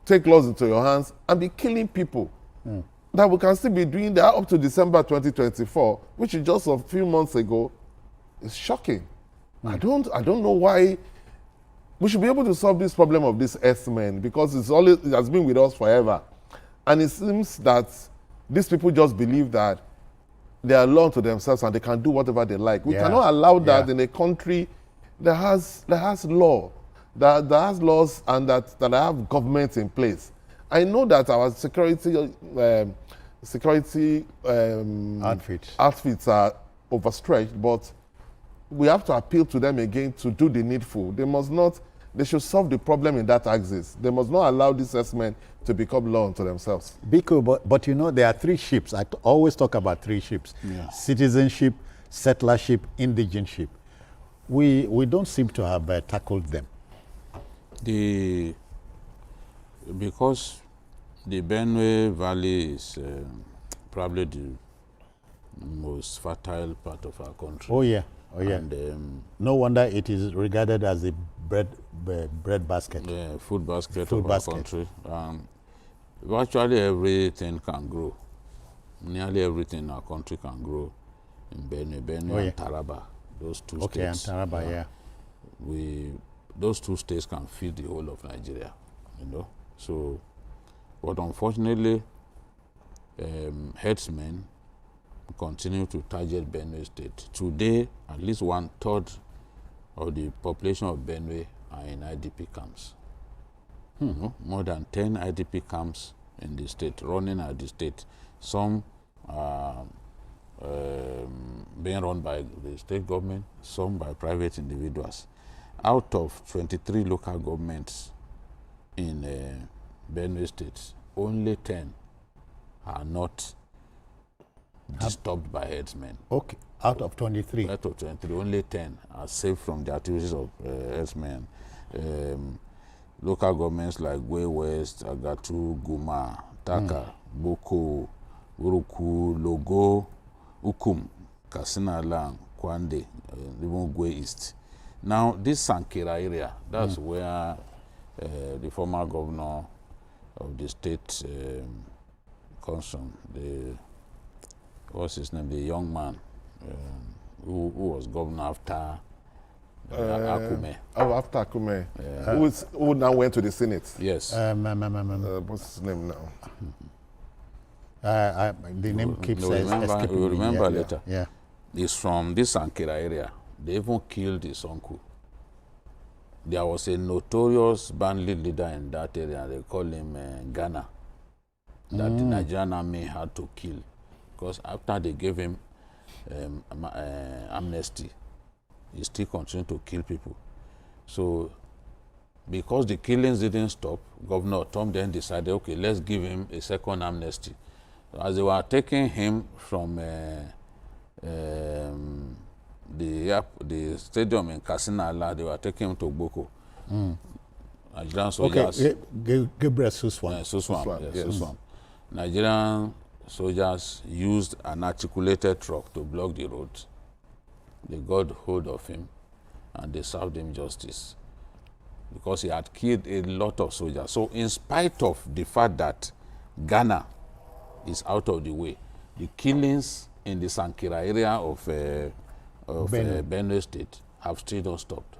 take laws into your hands and be killing people. That we can still be doing that up to December 2024, which is just a few months ago. It's shocking. I don't know why. We should be able to solve this problem of these herdsmen, because it has been with us forever. And it seems that these people just believe that they are law to themselves and they can do whatever they like. We cannot allow that in a country that has law, that has laws and that have government in place. I know that our security outfits are overstretched, but we have to appeal to them again to do the needful. They should solve the problem in that axis. They must not allow these herdsmen to become law unto themselves. Biko, but you know, there are three ships. I always talk about three ships. Yeah. Citizenship, settlership, indigenship. We don't seem to have tackled them. Because the Benue Valley is probably the most fertile part of our country. Oh yeah. And, no wonder it is regarded as the bread basket. Yeah, food basket of our country. Virtually everything can grow. Nearly everything in our country can grow in Benue and Taraba. Those two states. Okay, and Taraba, yeah. Those two states can feed the whole of Nigeria, you know. So, but unfortunately, herdsmen continue to target Benue State. Today, at least 1/3 of the population of Benue are in IDP camps. More than 10 IDP camps in the state, running at the state. Some are being run by the state government, some by private individuals. Out of 23 local governments in Benue State, only 10 are not disturbed by herdsmen. Okay, out of 23. Out of 23, only 10 are safe from the activities of herdsmen. Local governments like Gwe West, Agatu, Guma, Taka, Boko, Uruku, Logo, Ukum, Katsina Lang, Kwande, even Gwe East. Now, this Sankera area, that's where the former governor of the state comes from. What's his name? The young man who was governor after Akume. After Akume. Who now went to the Senate. Yes. What's his name now? The name keeps escaping me. We'll remember later. Yeah. It's from this Sankera area. They even killed his uncle. There was a notorious bandit leader in that area. They call him Ghana. that the Nigerian army had to kill, because after they gave him amnesty, he still continued to kill people. So, because the killings didn't stop, Governor Tom then decided, okay, let's give him a second amnesty. So as they were taking him from the stadium in Katsina, they were taking him to Boko. Nigerian soldiers. Okay, Gabriel Suswan. Suswan. Nigerian soldiers used an articulated truck to block the road. They got hold of him and they served him justice because he had killed a lot of soldiers. So in spite of the fact that Ghana is out of the way, the killings in the Sankira area of Benue State have still not stopped.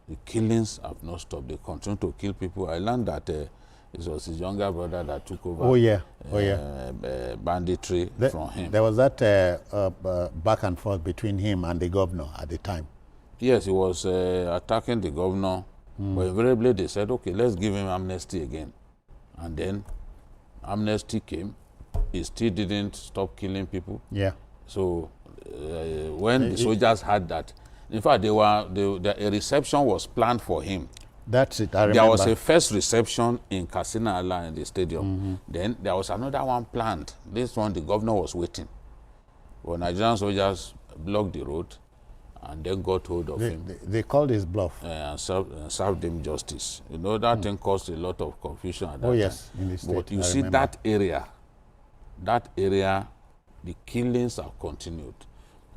The killings have not stopped. They continue to kill people. I learned that it was his younger brother that took over banditry from him. There was that back and forth between him and the governor at the time. Yes, he was attacking the governor, but invariably they said, okay, let's give him amnesty again. And then amnesty came. He still didn't stop killing people. Yeah. So when the soldiers had that, in fact, a reception was planned for him. That's it, I remember. There was a first reception in Katsina in the stadium. Then there was another one planned. This one, the governor was waiting. But Nigerian soldiers blocked the road and then got hold of him. They called his bluff. And served him justice. You know, that thing caused a lot of confusion at that time. In the state, but you see that area, the killings have continued.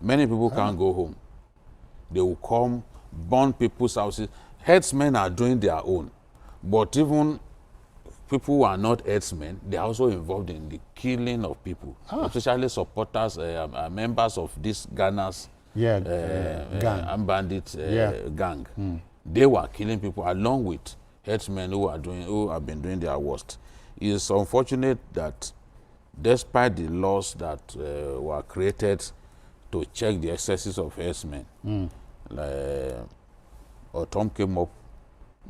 Many people can't go home. They will come, burn people's houses. Herdsmen are doing their own. But even people who are not herdsmen, they are also involved in the killing of people, especially supporters, members of this Ghana's armed bandit gang. They were killing people along with herdsmen who have been doing their worst. It is unfortunate that despite the laws that were created to check the excesses of herdsmen, Tom came up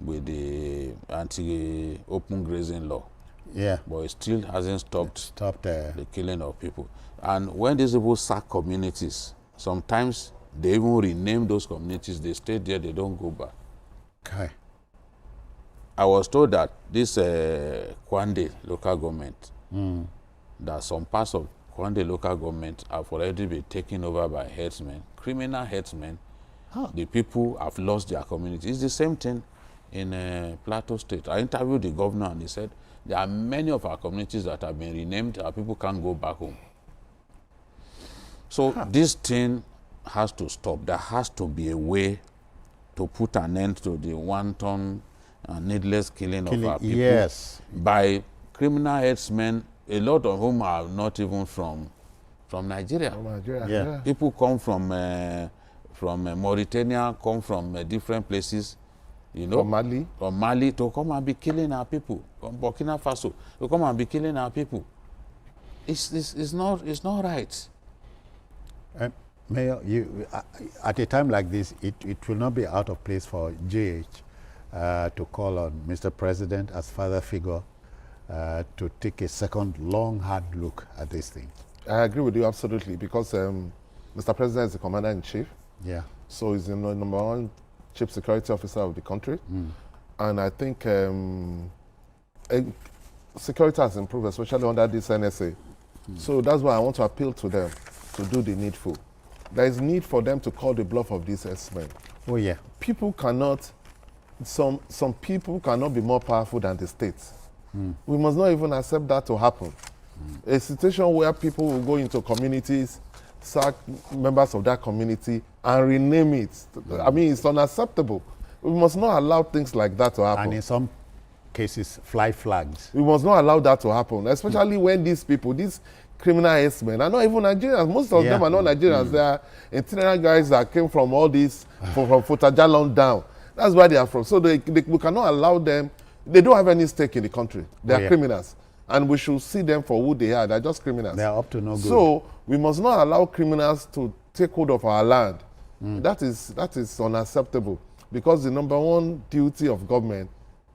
with the anti-open grazing law. Yeah. But it still hasn't stopped the killing of people. And when these people sack communities, sometimes they even rename those communities. They stay there, they don't go back. Okay. I was told that this Kwande local government, that some parts of Kwande local government have already been taken over by herdsmen, criminal herdsmen. The people have lost their community. It's the same thing in Plateau State. I interviewed the governor and he said, there are many of our communities that have been renamed. Our people can't go back home. So this thing has to stop. There has to be a way to put an end to the wanton and needless killing of our people by criminal herdsmen, a lot of whom are not even from Nigeria. People come from Mauritania, come from different places, you know, from Mali to come and be killing our people, from Burkina Faso to come and be killing our people. It's not right. Mayor, at a time like this, it will not be out of place for JH to call on Mr. President as father figure to take a second long, hard look at this thing. I agree with you absolutely, because Mr. President is the commander-in-chief. Yeah. So he's the number one chief security officer of the country. And I think security has improved, especially under this NSA. So that's why I want to appeal to them to do the needful. There is need for them to call the bluff of these S-men. Oh, yeah. People cannot, some people cannot be more powerful than the state. We must not even accept that to happen. A situation where people will go into communities, sack members of that community and rename it. I mean, it's unacceptable. We must not allow things like that to happen. And in some cases, fly flags. We must not allow that to happen, especially when these people, these criminal herdsmen, are not even Nigerians. Most of them are not Nigerians. They are itinerant guys that came from all these, from Futajalon down. That's where they are from. So we cannot allow them. They don't have any stake in the country. They are criminals. And we should see them for who they are. They're just criminals. They are up to no good. So we must not allow criminals to take hold of our land. That is unacceptable, because the number one duty of government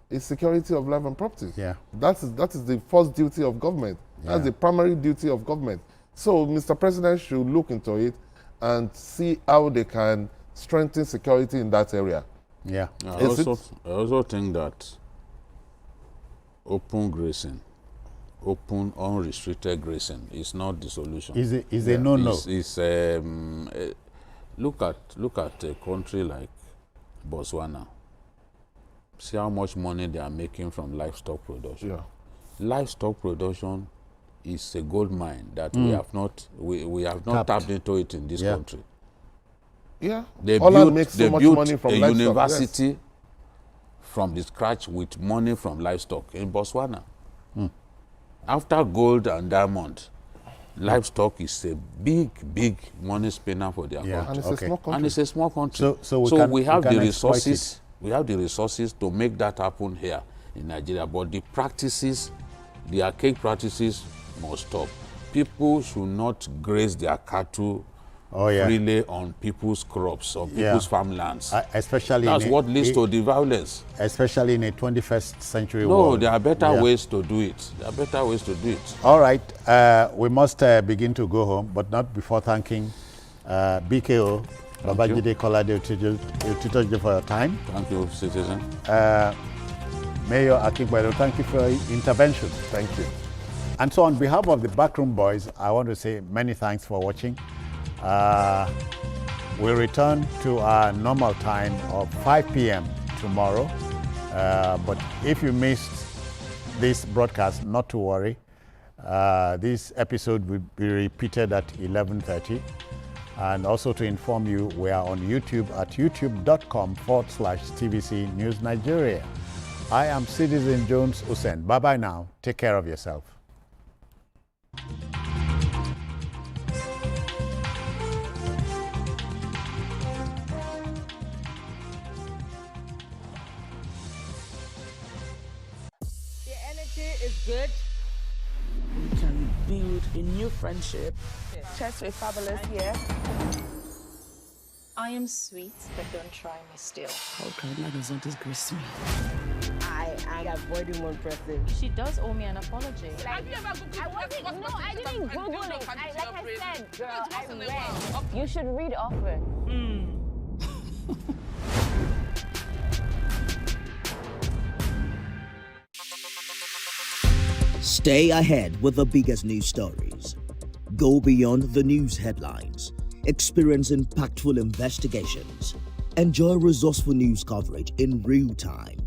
is security of life and property. Yeah. That is the first duty of government. That's the primary duty of government. So Mr. President should look into it and see how they can strengthen security in that area. Yeah. I also think that open grazing, open unrestricted grazing is not the solution. Is a no-no. Look at a country like Botswana. See how much money they are making from livestock production. Yeah. Livestock production is a gold mine that we have not tapped into it in this country. Yeah. They Holland built, makes so they much built money from a livestock, university from the scratch with money from livestock in Botswana. After gold and diamond, livestock is a big money spinner for their country. And it's a small country. And it's a small country. So we have the resources. We have the resources to make that happen here in Nigeria. But the practices, the archaic practices, must stop. People should not graze their cattle freely on people's crops, on people's farmlands. Especially that's what leads to the violence. Especially in a 21st century world. No, there are better ways to do it. There are better ways to do it. All right, we must begin to go home, but not before thanking BKO, Babajide Kolade Utitoje for your time. Thank you, citizen. Mayor Akingbedo, thank you for your intervention. Thank you. And so on behalf of the Backroom Boys, I want to say many thanks for watching. We'll return to our normal time of 5 p.m. tomorrow. But if you missed this broadcast, not to worry. This episode will be repeated at 11:30. And also to inform you, we are on YouTube at youtube.com/TVC News Nigeria. I am Citizen Jones Hussein. Bye-bye now. Take care of yourself. The energy is good. We can build a new friendship. Chess with Fabulous here. I am sweet, but don't try me still. How can you not disgrace me? I avoiding one person. She does owe me an apology. Have you ever Googled No, I didn't Google it. Like I said, girl, I read. You should read often. Stay ahead with the biggest news stories. Go beyond the news headlines. Experience impactful investigations. Enjoy resourceful news coverage in real time.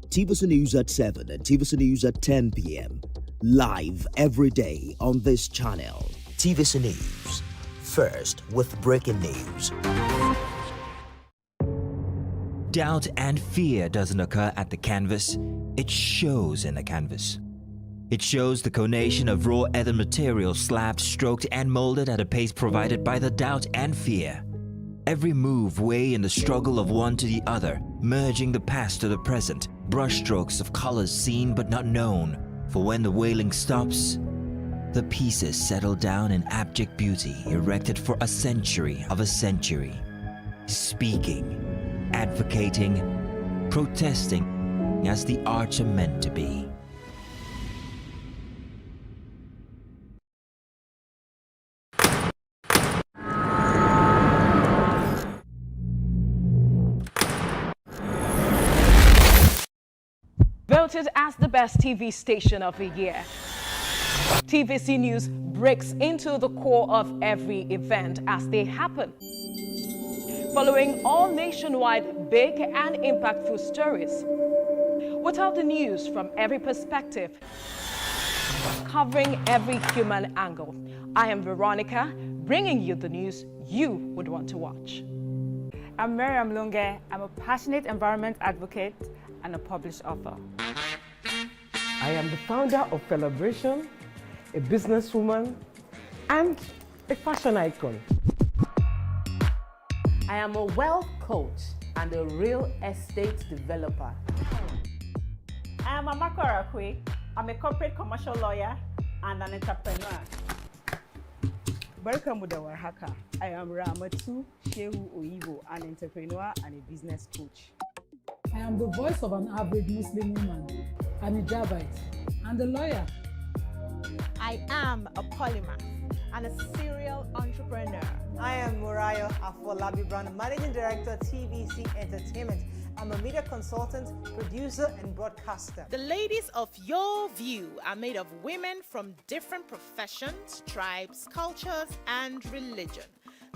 TVC News at 7 and TVC News at 10 p.m. Live every day on this channel. TVC News. First with breaking news. Doubt and fear doesn't occur at the canvas. It shows in the canvas. It shows the conation of raw earthen material slabbed, stroked, and molded at a pace provided by the doubt and fear. Every move way in the struggle of one to the other, merging the past to the present, brushstrokes of colors seen but not known. For when the wailing stops, the pieces settle down in abject beauty, erected for a century of a century. Speaking, advocating, protesting as the arts are meant to be. Voted as the best TV station of the year. TVC News breaks into the core of every event as they happen. Following all nationwide big and impactful stories. Without the news from every perspective. Covering every human angle. I am Veronica, bringing you the news you would want to watch. I'm Miriam Lunge. I'm a passionate environment advocate and a published author. I am the founder of Celebration, a businesswoman, and a fashion icon. I am a wealth coach and a real estate developer. I am Amako Arakwe. I'm a corporate commercial lawyer and an entrepreneur. Barkamu da warhaka. I am Ramatu Shehu Oyibo, an entrepreneur and a business coach. I am the voice of an average Muslim woman, an hijabite, and a lawyer. I am a polymath and a serial entrepreneur. I am Murayo Afolabi Brown, Managing Director, TVC Entertainment. I'm a media consultant, producer, and broadcaster. The ladies of Your View are made of women from different professions, tribes, cultures, and religion.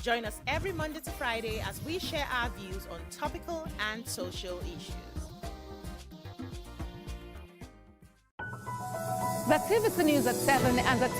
Join us every Monday to Friday as we share our views on topical and social issues. The TVC News at 7 and the